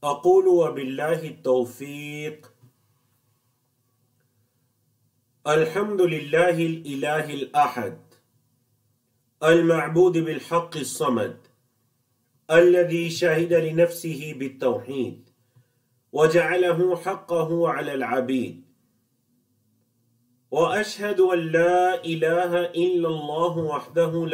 اقول وباللہ التوفیق الحمد للہ الالہ الاحد المعبود بالحق الصمد الذي شهد لنفسه بالتوحيد وجعله حقه على العبيد وأشهد أن لا إله إلا الله وحده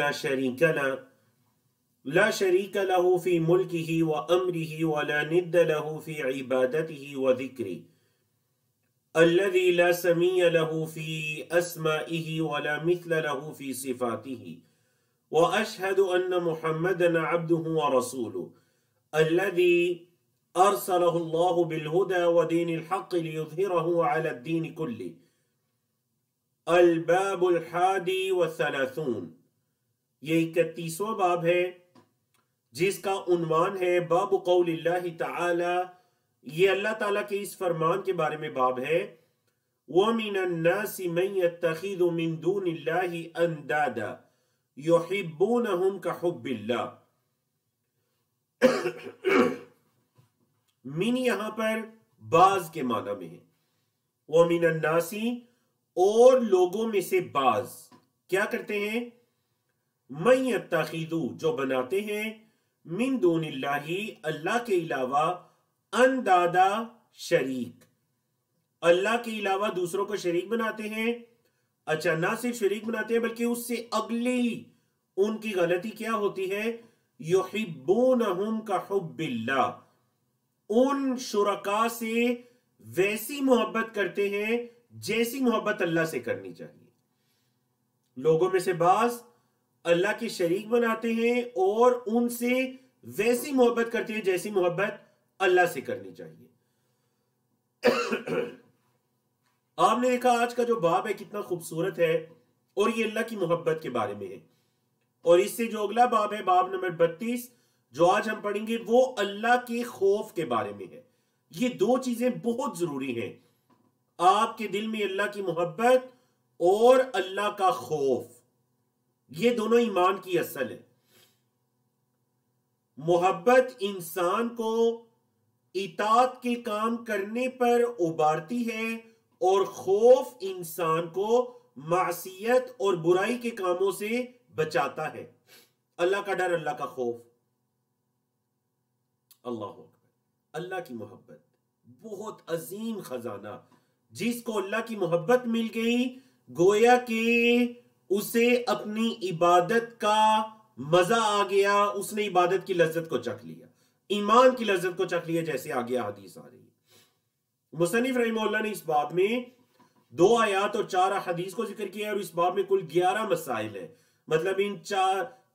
لا شريك له في ملكه وأمره ولا ند له في عبادته وذكره الذي لا سمي له في أسمائه ولا مثل له في صفاته وأشهد أن محمدًا عبده ورسوله الذي أرسله الله بالهدى ودين الحق ليظهره على الدين كله الباب الحادی والثلاثون، یہ 31واں باب ہے جس کا عنوان ہے باب قول اللہ تعالی۔ یہ اللہ تعالیٰ کے اس فرمان کے بارے میں باب ہے وَمِنَ النَّاسِ مَن يَتَّخِذُ مِن دُونِ اللَّهِ أَندَادًا يُحِبُّونَهُمْ كَحُبِّ اللَّهِ۔ من یہاں پر بعض کے معنی میں ہے، وَمِنَ النَّاسِ اور لوگوں میں سے بعض کیا کرتے ہیں، مَن يَتَّخِذُ جو بناتے ہیں، من دون اللہ اللہ کے علاوہ، اندادا شریک، اللہ کے علاوہ دوسروں کو شریک بناتے ہیں۔ اچھا، نہ صرف شریک بناتے ہیں بلکہ اس سے اگلی ان کی غلطی کیا ہوتی ہے، یحبونہم کحب اللہ، ان شرکاء سے ویسی محبت کرتے ہیں جیسی محبت اللہ سے کرنی چاہیے۔ لوگوں میں سے بعض اللہ کے شریک بناتے ہیں اور ان سے ویسی محبت کرتے ہیں جیسی محبت اللہ سے کرنی چاہیے۔ آپ نے دیکھا آج کا جو باب ہے کتنا خوبصورت ہے، اور یہ اللہ کی محبت کے بارے میں ہے، اور اس سے جو اگلا باب ہے، باب نمبر 32 جو آج ہم پڑھیں گے، وہ اللہ کے خوف کے بارے میں ہے۔ یہ دو چیزیں بہت ضروری ہیں، آپ کے دل میں اللہ کی محبت اور اللہ کا خوف، یہ دونوں ایمان کی اصل ہے۔ محبت انسان کو اطاعت کے کام کرنے پر ابھارتی ہے، اور خوف انسان کو معصیت اور برائی کے کاموں سے بچاتا ہے۔ اللہ کا ڈر، اللہ کا خوف، اللہ اکبر۔ اللہ کی محبت بہت عظیم خزانہ، جس کو اللہ کی محبت مل گئی گویا کہ اسے اپنی عبادت کا مزہ آ گیا، اس نے عبادت کی لذت کو چکھ لیا، ایمان کی لذت کو چکھ لیا، جیسے آگے حدیث آ رہی ہے۔ مصنف رحمہ اللہ نے اس باب میں 2 آیات اور 4 حدیث کو ذکر کیا، اور اس باب میں کل 11 مسائل ہیں، مطلب ان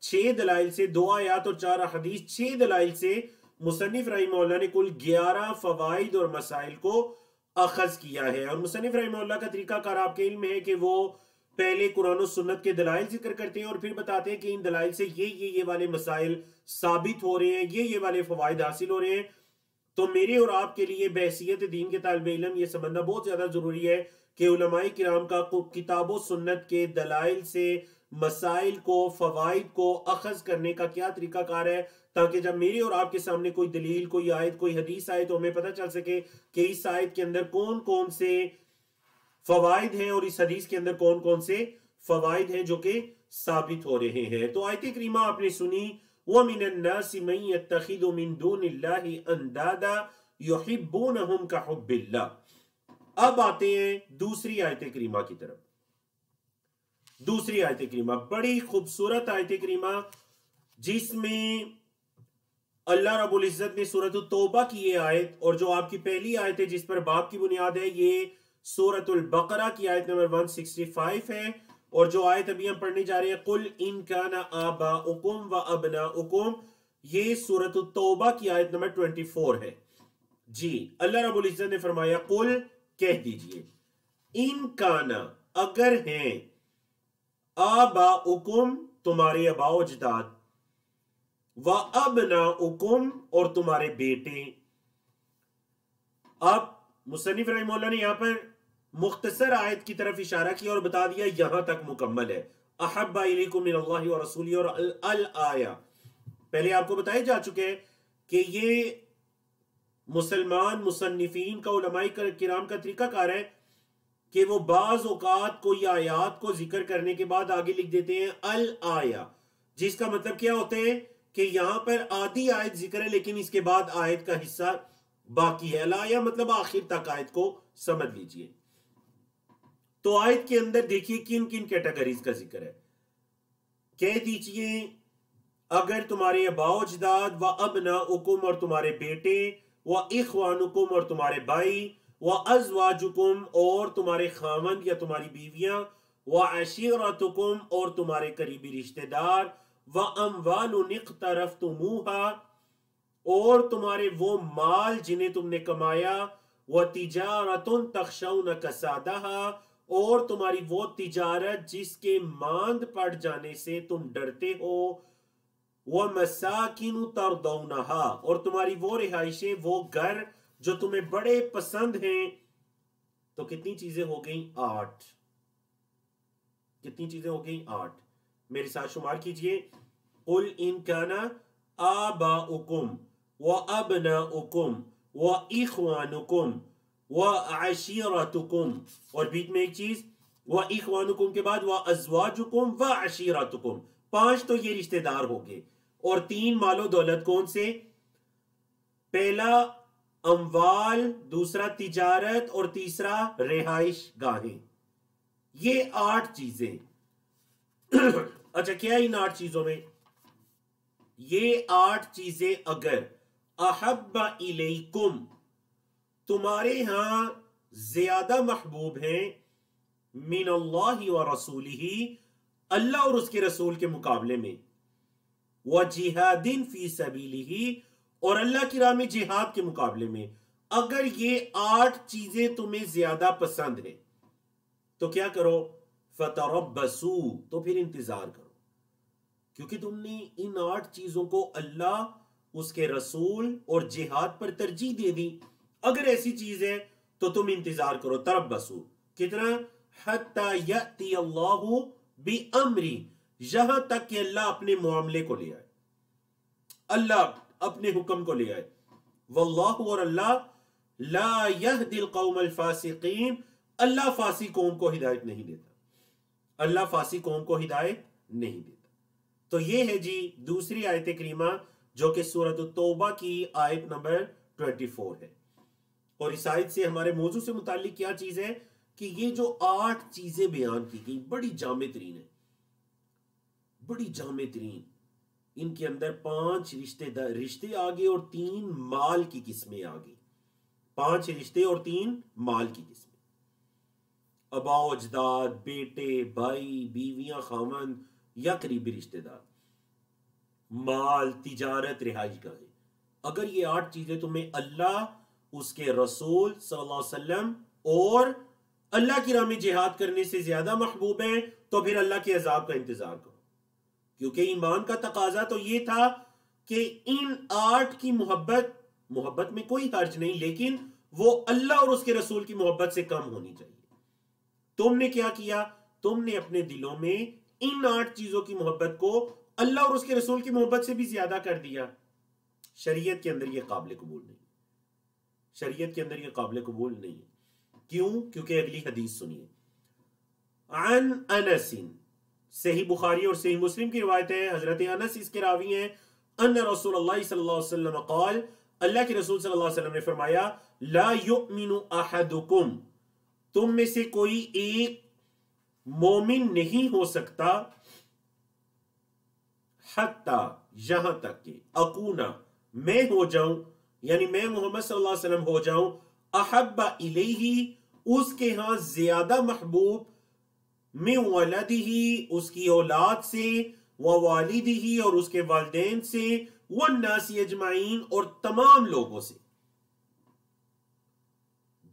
6 دلائل سے، 2 آیات اور 4 حدیث، 6 دلائل سے مصنف رحمہ اللہ نے کل 11 فوائد اور مسائل کو اخذ کیا ہے۔ اور مصنف رحمہ اللہ کا طریقہ کار آپ کے علم میں ہے کہ وہ پہلے قرآن و سنت کے دلائل ذکر کرتے ہیں، اور پھر بتاتے ہیں کہ ان دلائل سے یہ والے مسائل ثابت ہو رہے ہیں، یہ والے فوائد حاصل ہو رہے ہیں۔ تو میرے اور آپ کے لیے بحیثیت دین کے طالب علم یہ سمجھنا بہت زیادہ ضروری ہے کہ علماء کرام کا کتاب و سنت کے دلائل سے مسائل کو، فوائد کو اخذ کرنے کا کیا طریقہ کار ہے، تاکہ جب میرے اور آپ کے سامنے کوئی دلیل، کوئی آیت، کوئی حدیث آئے تو ہمیں پتہ چل سکے کہ اس آیت کے اندر کون کون سے فوائد ہیں، اور اس حدیث کے اندر کون کون سے فوائد ہیں جو کہ ثابت ہو رہے ہیں۔ تو آیت کریمہ آپ نے سنی، وَمِنَ النَّاسِ مَن يَتَّخِذُ مِن دُونِ اللَّهِ أَندَادًا يُحِبُّونَهُمْ كَحُبِّ اللَّهِ۔ اب آتے ہیں دوسری آیت کریمہ کی طرف۔ دوسری آیت کریمہ بڑی خوبصورت آیت کریمہ، جس میں اللہ رب العزت نے سورۃ التوبہ کی یہ آیت، اور جو آپ کی پہلی آیت ہے جس پر باب کی بنیاد ہے، یہ سورۃ البقرہ کی آیت نمبر 165 ہے، اور جو آیت ابھی ہم پڑھنے جا رہے ہیں قُلْ إِن كَانَ آبَاؤُكُمْ وَأَبْنَاؤُكُمْ، یہ سورۃ التوبہ کی آیت نمبر 24 ہے۔ جی، اللہ رب العزت نے فرمایا قُلْ، کہہ دیجئے، ان کانا، اگر ہیں، آباؤکم، تمہارے آباء و اجداد، وَأَبْنَاؤُكُمْ، اور تمہارے بیٹے۔ اب مصنف رحمہ اللہ نے یہاں پر مختصر آیت کی طرف اشارہ کیا اور بتا دیا یہاں تک مکمل ہے۔ احب الیکم من اللہ ورسولہ، اور الآیہ پہلے آپ کو بتائے جا چکے ہیں کہ یہ مسلمان مصنفین کا، علماء کرام کا طریقہ کار ہے کہ وہ بعض اوقات کوئی آیات کو ذکر کرنے کے بعد آگے لکھ دیتے ہیں الآیہ، جس کا مطلب کیا ہوتے ہیں کہ یہاں پر آدھی آیت ذکر ہے لیکن اس کے بعد آیت کا حصہ باقی ہے. الآیہ مطلب آخر تک آیت کو سمجھ لیجئے. تو آیت کے اندر دیکھیے کن کن کیٹیگریز کا ذکر ہے. کہہ دیجئے اگر تمہارے ابا و اجداد و ابناؤکم اور تمہارے بیٹے، و اخوانکم اور تمہارے بھائی، و ازواجکم اور تمہارے خاوند یا تمہاری بیویاں، و عشیرتکم اور تمہارے قریبی رشتہ دار، و اموال اقترفتموہا اور تمہارے وہ مال جنہیں تم نے کمایا، و تجارت تخشون کسادہا اور تمہاری وہ تجارت جس کے ماند پڑ جانے سے تم ڈرتے ہو، وَمَسَاكِنُ تَرْضَوْنَهَا اور تمہاری وہ رہائشیں، وہ گھر جو تمہیں بڑے پسند ہیں. تو کتنی چیزیں ہو گئیں؟ 8. کتنی چیزیں ہو گئیں؟ 8. میرے ساتھ شمار کیجئے. قُلْ إِن كَانَ آبَاؤُكُمْ وَأَبْنَاؤُكُمْ وَإِخْوَانُكُمْ وَعَشِيرَتُكُمْ اور بیچ میں ایک چیز وَإِخْوَانُكُمْ کے بعد وَأَزْوَاجُكُمْ وَعَشِيرَتُكُمْ. 5 تو یہ رشتہ دار ہو گئے اور 3 مال و دولت. کون سے؟ پہلا اموال، دوسرا تجارت اور تیسرا رہائش گاہیں. یہ 8 چیزیں. اچھا کیا ان 8 چیزوں میں؟ یہ 8 چیزیں اگر احب الیکم تمہارے ہاں زیادہ محبوب ہیں من اللہ و رسولہ اللہ اور اس کے رسول کے مقابلے میں، وَجِهَادٍ فِي سَبِيلِهِ اور اللہ کی راہ میں جہاد کے مقابلے میں، اگر یہ 8 چیزیں تمہیں زیادہ پسند ہیں تو کیا کرو؟ فَتَرَبَّصُوا تو پھر انتظار کرو، کیونکہ تم نے ان 8 چیزوں کو اللہ، اس کے رسول اور جہاد پر ترجیح دے دی. اگر ایسی چیز ہے تو تم انتظار کرو. تربصوا کتنا؟ حَتَّى يَأْتِيَ اللَّهُ بِأَمْرِ یہاں تک کہ اللہ اپنے معاملے کو لے آئے، اللہ اپنے حکم کو لے آئے. واللہ اور اللہ لا يهدي القوم الفاسقین اللہ فاسق قوم کو ہدایت نہیں دیتا. اللہ فاسق قوم کو ہدایت نہیں دیتا. تو یہ ہے جی دوسری آیت کریمہ جو کہ سورۃ التوبہ کی آیت نمبر 24 ہے. اور اس آیت سے ہمارے موضوع سے متعلق کیا چیز ہے کہ یہ جو 8 چیزیں بیان کی گئی بڑی جامع ترین ہیں، بڑی جامع ترین. ان کے اندر 5 رشتے آگے اور 3 مال کی قسمیں آگئی. 5 رشتے اور 3 مال کی قسمیں. ابا و اجداد، بیٹے، بھائی، بیویاں، خاوند یا قریبی رشتے دار، مال، تجارت، رہائش گاہیں. اگر یہ 8 چیزیں تمہیں اللہ، اس کے رسول صلی اللہ علیہ وسلم اور اللہ کی راہ میں جہاد کرنے سے زیادہ محبوب ہیں تو پھر اللہ کے عذاب کا انتظار کرو. کیونکہ ایمان کا تقاضا تو یہ تھا کہ ان 8 کی محبت میں کوئی حرج نہیں، لیکن وہ اللہ اور اس کے رسول کی محبت سے کم ہونی چاہیے. تم نے کیا کیا؟ تم نے اپنے دلوں میں ان 8 چیزوں کی محبت کو اللہ اور اس کے رسول کی محبت سے بھی زیادہ کر دیا. شریعت کے اندر یہ قابل قبول نہیں. شریعت کے اندر یہ قابل قبول نہیں. کیوں؟ کیونکہ اگلی حدیث سنیے. عن انس، صحیح بخاری اور صحیح مسلم کی روایت ہے، حضرت انس اس کے راوی ہیں، ان رسول اللہ صلی اللہ علیہ وسلم قال اللہ کے رسول صلی اللہ علیہ وسلم نے فرمایا لا یؤمن احدکم تم میں سے کوئی ایک مومن نہیں ہو سکتا حتی یہاں تک کہ اکونا میں ہو جاؤں، یعنی میں محمد صلی اللہ علیہ وسلم ہو جاؤں، احب الیہ اس کے ہاں زیادہ محبوب، من ولدہ اس کی اولاد سے، ووالدہ اور اس کے والدین سے، والناس اجمعین اور تمام لوگوں سے.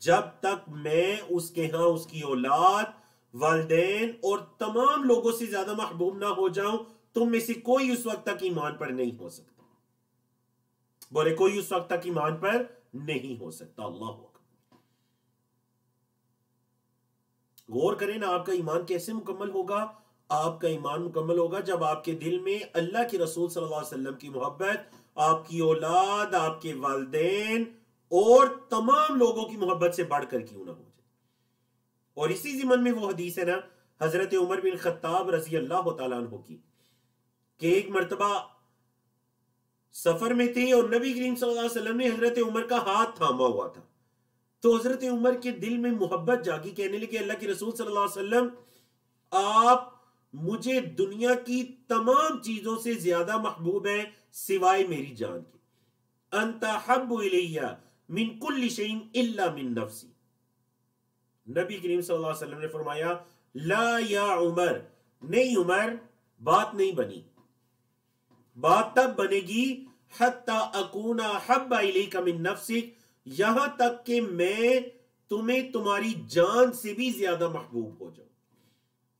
جب تک میں اس کے ہاں اس کی اولاد، والدین اور تمام لوگوں سے زیادہ محبوب نہ ہو جاؤں، تم میں سے کوئی اس وقت تک ایمان پر نہیں ہو سکتا. بولے کوئی اس وقت تک ایمان پر نہیں ہو سکتا. اللہ اکبر. غور کریں نا، آپ کا ایمان کیسے مکمل ہوگا؟ آپ کا ایمان مکمل ہوگا جب آپ کے دل میں اللہ کے رسول صلی اللہ علیہ وسلم کی محبت، آپ کی اولاد، آپ کے والدین اور تمام لوگوں کی محبت سے بڑھ کر کیوں نہ ہو جائے. اور اسی ضمن میں وہ حدیث ہے نا حضرت عمر بن خطاب رضی اللہ تعالیٰ عنہ کی کہ ایک مرتبہ سفر میں تھے اور نبی کریم صلی اللہ علیہ وسلم نے حضرت عمر کا ہاتھ تھاما ہوا تھا. تو حضرت عمر کے دل میں محبت جاگی, کہنے لگے اللہ کے رسول صلی اللہ علیہ وسلم آپ مجھے دنیا کی تمام چیزوں سے زیادہ محبوب ہیں سوائے میری جان کے. انت حب الی من کل شیء الا من نفسی. نبی کریم صلی اللہ علیہ وسلم نے فرمایا لا یا عمر, نہیں عمر, بات نہیں بنی. بات تب بنے گی حتی اکون حب الیک من نفسک, یہاں تک کہ میں تمہیں تمہاری جان سے بھی زیادہ محبوب ہو جاؤں.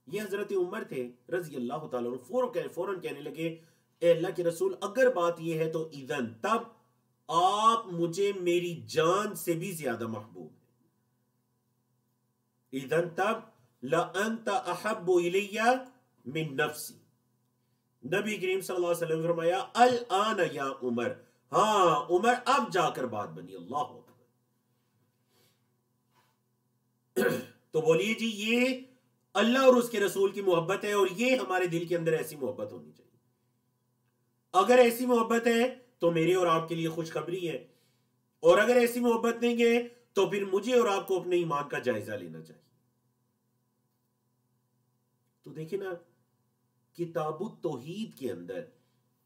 یہ حضرت عمر تھے رضی اللہ تعالیٰ عنہ فوراً کہنے لگے اے اللہ کے رسول اگر بات یہ ہے تو اذن تب آپ مجھے میری جان سے بھی زیادہ محبوب ہیں. اذن تب لأنت احب الی من نفسی. نبی کریم صلی اللہ علیہ وسلم نے فرمایا الآن یا عمر, ہاں عمر اب جا کر بات بنی. اللہ اکبر. تو بولیے جی یہ اللہ اور اس کے رسول کی محبت ہے, اور یہ ہمارے دل کے اندر ایسی محبت ہونی چاہیے. اگر ایسی محبت ہے تو میرے اور آپ کے لیے خوشخبری ہے, اور اگر ایسی محبت نہیں ہے تو پھر مجھے اور آپ کو اپنے ایمان کا جائزہ لینا چاہیے. تو دیکھیں نا کتاب التوحید کے اندر,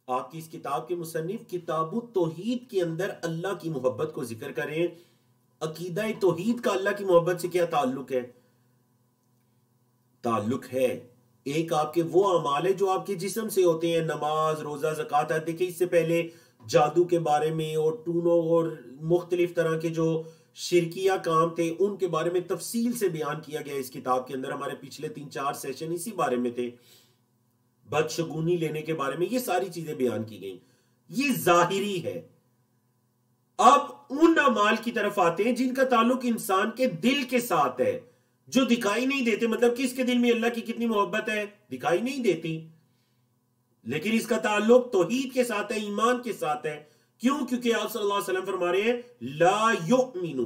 آپ کی اس کتاب کے مصنف کتاب التوحید کے اندر اللہ کی محبت کو ذکر کریں. عقیدہ توحید کا اللہ کی محبت سے کیا تعلق ہے؟ تعلق ہے ایک آپ کے وہ اعمال ہے جو آپ کے جسم سے ہوتے ہیں, نماز, روزہ, زکوٰۃ. دیکھیں اس سے پہلے جادو کے بارے میں اور ٹونوں اور مختلف طرح کے جو شرکیہ کام تھے ان کے بارے میں تفصیل سے بیان کیا گیا اس کتاب کے اندر. ہمارے پچھلے 3-4 سیشن اسی بارے میں تھے. بدشگونی لینے کے بارے میں یہ ساری چیزیں بیان کی گئیں. یہ ظاہری ہے. اب ان اعمال کی طرف آتے ہیں جن کا تعلق انسان کے دل کے ساتھ ہے, جو دکھائی نہیں دیتے. مطلب کہ اس کے دل میں اللہ کی کتنی محبت ہے دکھائی نہیں دیتی, لیکن اس کا تعلق توحید کے ساتھ ہے, ایمان کے ساتھ ہے. کیوں؟ کیونکہ آپ صلی اللہ علیہ وسلم فرما رہے ہیں لا یؤمن,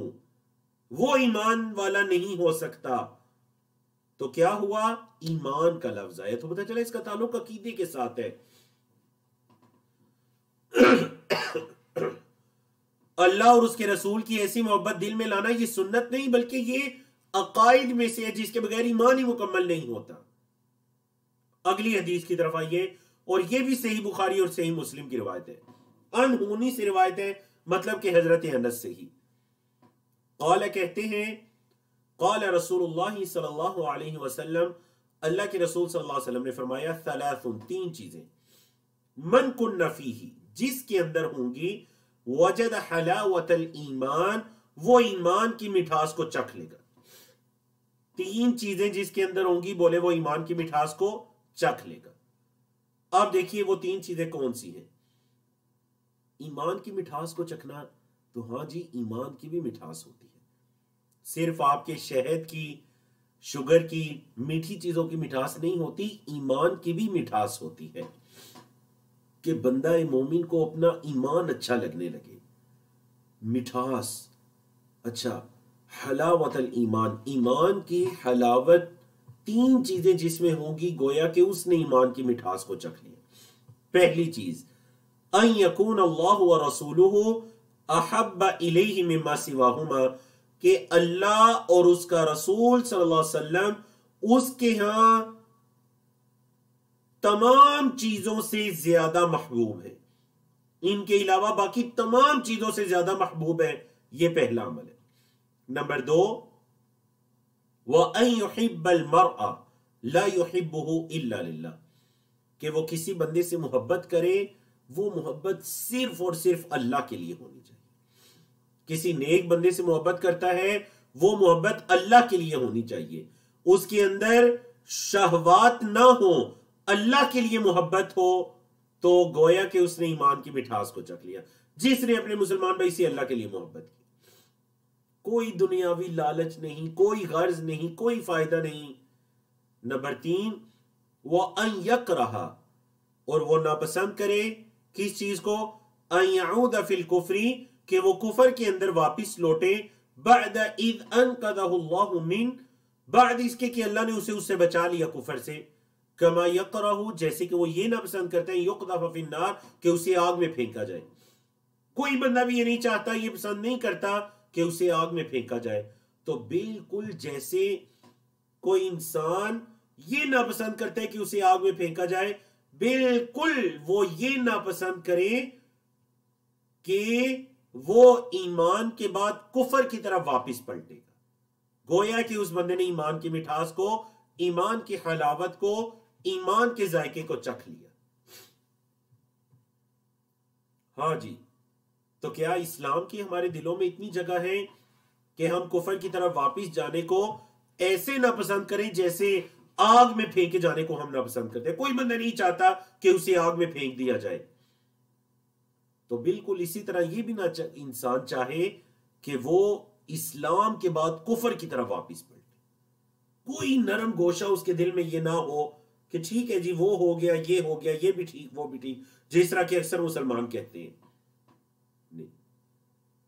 وہ ایمان والا نہیں ہو سکتا. تو کیا ہوا؟ ایمان کا لفظ آیا تو پتہ چلا اس کا تعلق عقیدے کے ساتھ ہے. اللہ اور اس کے رسول کی ایسی محبت دل میں لانا یہ سنت نہیں بلکہ یہ عقائد میں سے ہے جس کے بغیر ایمان ہی مکمل نہیں ہوتا. اگلی حدیث کی طرف آئیے, اور یہ بھی صحیح بخاری اور صحیح مسلم کی روایت ہے, انہونی سے روایت ہے, مطلب کہ حضرت انس سے ہی. قال کہتے ہیں قال رسول اللہ صلی اللہ علیہ وسلم, اللہ کے رسول صلی اللہ علیہ وسلم نے فرمایا ثلاث, 3 چیزیں, من کن فیہ, جس کے اندر ہوں گی, وجد حلاوت الایمان, وہ ایمان کی مٹھاس کو چکھ لے گا. 3 چیزیں جس کے اندر ہوں گی, بولے وہ ایمان کی مٹھاس کو چکھ لے گا. اب دیکھیے وہ 3 چیزیں کون سی ہیں. ایمان کی مٹھاس کو چکھنا, تو ہاں جی ایمان کی بھی مٹھاس ہوتی ہے. صرف آپ کے شہد کی, شوگر کی, میٹھی چیزوں کی مٹھاس نہیں ہوتی, ایمان کی بھی مٹھاس ہوتی ہے کہ بندہ مومن کو اپنا ایمان اچھا لگنے لگے. مٹھاس, اچھا حلاوت الایمان, ایمان کی حلاوت, 3 چیزیں جس میں ہوں گی گویا کہ اس نے ایمان کی مٹھاس کو چکھ لیا. پہلی چیز ان یکون اللہ ورسولہ احب الیہ مما سواہما, کہ اللہ اور اس کا رسول صلی اللہ علیہ وسلم اس کے ہاں تمام چیزوں سے زیادہ محبوب ہے, ان کے علاوہ باقی تمام چیزوں سے زیادہ محبوب ہے. یہ پہلا عمل ہے. نمبر 2 وَأَن يُحِبَّ الْمَرْءَ لَا يُحِبُّهُ إِلَّا لِلَّهِ, کہ وہ کسی بندے سے محبت کرے, وہ محبت صرف اور صرف اللہ کے لیے ہونی چاہیے. کسی نیک بندے سے محبت کرتا ہے, وہ محبت اللہ کے لیے ہونی چاہیے. اس کے اندر شہوات نہ ہو, اللہ کے لیے محبت ہو, تو گویا کہ اس نے ایمان کی مٹھاس کو چکھ لیا. جس نے اپنے مسلمان بھائی سے اللہ کے لیے محبت کی, کوئی دنیاوی لالچ نہیں, کوئی غرض نہیں, کوئی فائدہ نہیں. نمبر 3 وَأَن يَكْرَهَ, اور وہ ناپسند کرے کس چیز کو, ان يعود فی الکفر, کہ وہ کفر کے اندر واپس لوٹے، بعد اذ انقذہ اللہ من، بعد اس کے کہ اللہ نے اسے اس سے بچا لیا کفر سے، کما یکرہ، جیسے کہ وہ یہ نہ پسند کرتے ہیں، یقذف فی النار، کہ اسے آگ میں پھینکا جائے. کوئی بندہ بھی یہ نہیں چاہتا، یہ پسند نہیں کرتا کہ اسے آگ میں پھینکا جائے. تو بالکل جیسے کوئی انسان یہ ناپسند کرتا ہے کہ اسے آگ میں پھینکا جائے، بالکل وہ یہ ناپسند کرے کہ وہ ایمان کے بعد کفر کی طرف واپس پلٹے گا. گویا کہ اس بندے نے ایمان کی مٹھاس کو، ایمان کی حلاوت کو، ایمان کے ذائقے کو چکھ لیا. ہاں جی، تو کیا اسلام کی ہمارے دلوں میں اتنی جگہ ہے کہ ہم کفر کی طرف واپس جانے کو ایسے ناپسند کریں جیسے آگ میں پھینکے جانے کو ہم ناپسند کرتے ہیں؟ کوئی بندہ نہیں چاہتا کہ اسے آگ میں پھینک دیا جائے. تو بالکل اسی طرح یہ بھی نہ انسان چاہے کہ وہ اسلام کے بعد کفر کی طرف واپس پلٹے. کوئی نرم گوشہ اس کے دل میں یہ نہ ہو کہ ٹھیک ہے جی وہ ہو گیا، یہ ہو گیا، یہ بھی ٹھیک، وہ بھی ٹھیک، جس طرح کہ اکثر مسلمان کہتے ہیں. نہیں،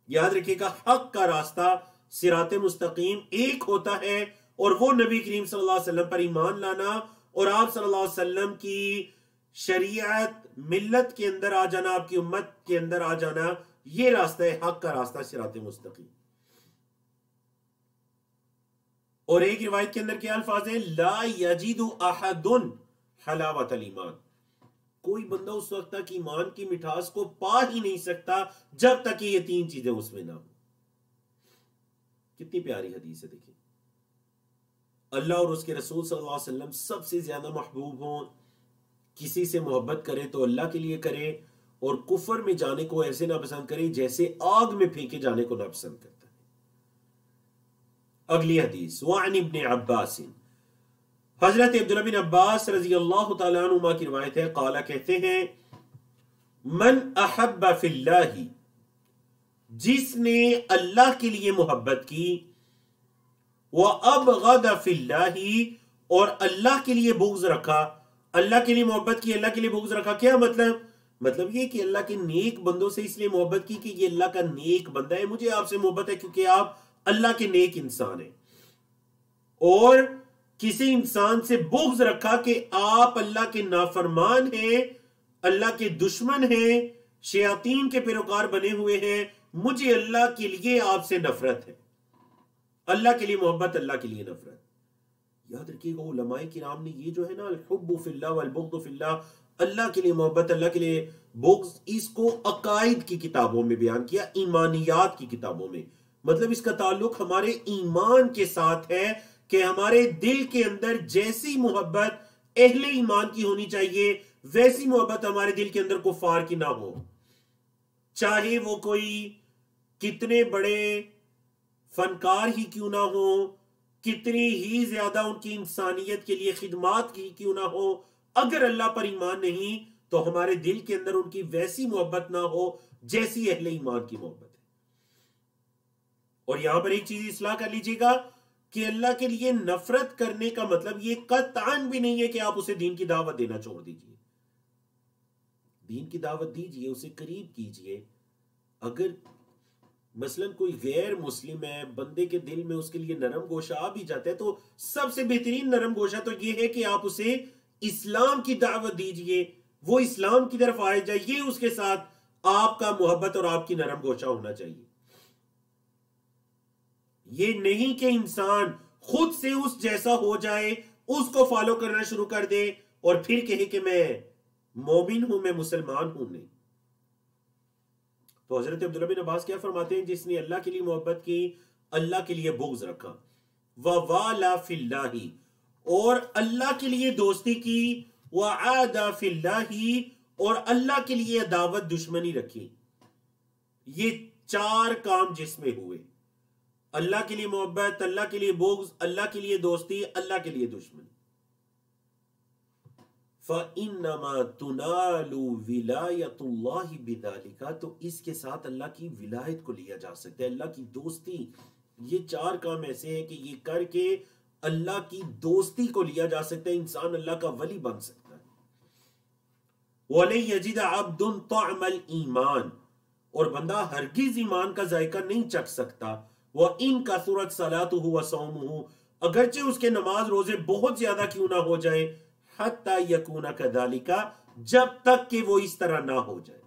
یاد رکھیے گا، حق کا راستہ صراط مستقیم ایک ہوتا ہے، اور وہ نبی کریم صلی اللہ علیہ وسلم پر ایمان لانا اور آپ صلی اللہ علیہ وسلم کی شریعت ملت کے اندر آ جانا، آپ کی امت کے اندر آ جانا، یہ راستہ ہے حق کا راستہ صراط مستقیم. اور ایک روایت کے اندر کیا الفاظ ہیں؟ لا یجد احد حلاوت الایمان، کوئی بندہ اس وقت تک ایمان کی مٹھاس کو پا ہی نہیں سکتا جب تک کہ یہ تین چیزیں اس میں نہ ہوں. کتنی پیاری حدیث ہے، دیکھیں، اللہ اور اس کے رسول صلی اللہ علیہ وسلم سب سے زیادہ محبوب ہوں. کسی سے محبت کرے تو اللہ کے لیے کرے، اور کفر میں جانے کو ایسے نہ پسند کرے جیسے آگ میں پھینکے جانے کو نہ پسند کرتا ہے. اگلی حدیث، وعن ابن عباس، حضرت عبداللہ بن عباس رضی اللہ تعالیٰ عنہما کی روایت ہے، قال، کہتے ہیں، من احب فی اللہ، جس نے اللہ کے لیے محبت کی، وَأَبْغَضَ فِي اللَّهِ، اور اللہ کے لیے بغض رکھا. اللہ کے لیے محبت کی، اللہ کے لیے بغض رکھا. کیا مطلب یہ کہ اللہ کے نیک بندوں سے اس لیے محبت کی کہ یہ اللہ کا نیک بندہ ہے، مجھے آپ سے محبت ہے کیونکہ آپ اللہ کے نیک انسان ہیں. اور کسی انسان سے بغض رکھا کہ آپ اللہ کے نافرمان ہیں، اللہ کے دشمن ہیں، شیاطین کے پیروکار بنے ہوئے ہیں، مجھے اللہ کے لیے آپ سے نفرت ہے. اللہ کے لیے محبت، اللہ کے لیے نفرت. یاد رکھیے گا، علماء کرام نے یہ جو ہے نا الحب فی اللہ والبغض فی اللہ، اللہ کے لیے محبت، اللہ کے لیے بغض، اس کو عقائد کی کتابوں میں بیان کیا، ایمانیات کی کتابوں میں. مطلب اس کا تعلق ہمارے ایمان کے ساتھ ہے کہ ہمارے دل کے اندر جیسی محبت اہل ایمان کی ہونی چاہیے ویسی محبت ہمارے دل کے اندر کفار کی نہ ہو، چاہے وہ کوئی کتنے بڑے فنکار ہی کیوں نہ ہو، کتنی ہی زیادہ ان کی انسانیت کے لیے خدمات کی کیوں نہ ہو. اگر اللہ پر ایمان نہیں تو ہمارے دل کے اندر ان کی ویسی محبت نہ ہو جیسی اہل ایمان کی محبت ہے. اور یہاں پر ایک چیز اصلاح کر لیجئے گا کہ اللہ کے لیے نفرت کرنے کا مطلب یہ قطعاً بھی نہیں ہے کہ آپ اسے دین کی دعوت دینا چھوڑ دیجئے. دین کی دعوت دیجئے، اسے قریب کیجئے. اگر مثلا کوئی غیر مسلم ہے، بندے کے دل میں اس کے لیے نرم گوشہ آ بھی جاتا ہے، تو سب سے بہترین نرم گوشہ تو یہ ہے کہ آپ اسے اسلام کی دعوت دیجئے، وہ اسلام کی طرف آئے جائے. یہ اس کے ساتھ آپ کا محبت اور آپ کی نرم گوشہ ہونا چاہیے. یہ نہیں کہ انسان خود سے اس جیسا ہو جائے، اس کو فالو کرنا شروع کر دے اور پھر کہے کہ میں مومن ہوں، میں مسلمان ہوں. نہیں. تو حضرت عبداللہ بن عباس کیا فرماتے ہیں؟ جس نے اللہ کے لیے محبت کی، اللہ کے لیے بغض رکھا، وَوَالَا فِي اللَّهِ، اور اللہ کے لیے دوستی کی، وَعَادَ فِي اللَّهِ، اور اللہ کے لیے عداوت دشمنی رکھی. یہ چار کام جس میں ہوئے، اللہ کے لیے محبت، اللہ کے لیے بغض، اللہ کے لیے دوستی، اللہ کے لیے دشمنی، فَإِنَّمَا تُنَالُ وِلَایَةُ اللَّهِ بِذَلِكَ، تو اس کے ساتھ اللہ کی ولایت کو لیا جا سکتا ہے، اللہ کی دوستی. یہ چار کام ایسے ہیں کہ یہ کر کے اللہ کی دوستی کو لیا جا سکتا ہے، انسان اللہ کا ولی بن سکتا ہے. وَلَن يَجِدَ عَبْدٌ طَعْمَ الْإِيمَانِ، اور بندہ ہرگز ایمان کا ذائقہ نہیں چکھ سکتا. وَإِن كَثُرَتْ صَلَاتُهُ وَصَوْمُهُ اگرچہ اس کے نماز روزے بہت زیادہ کیوں نہ ہو جائیں, حَتَّى يَكُونَ كَذَلِكَ جب تک کہ وہ اس طرح نہ ہو جائے,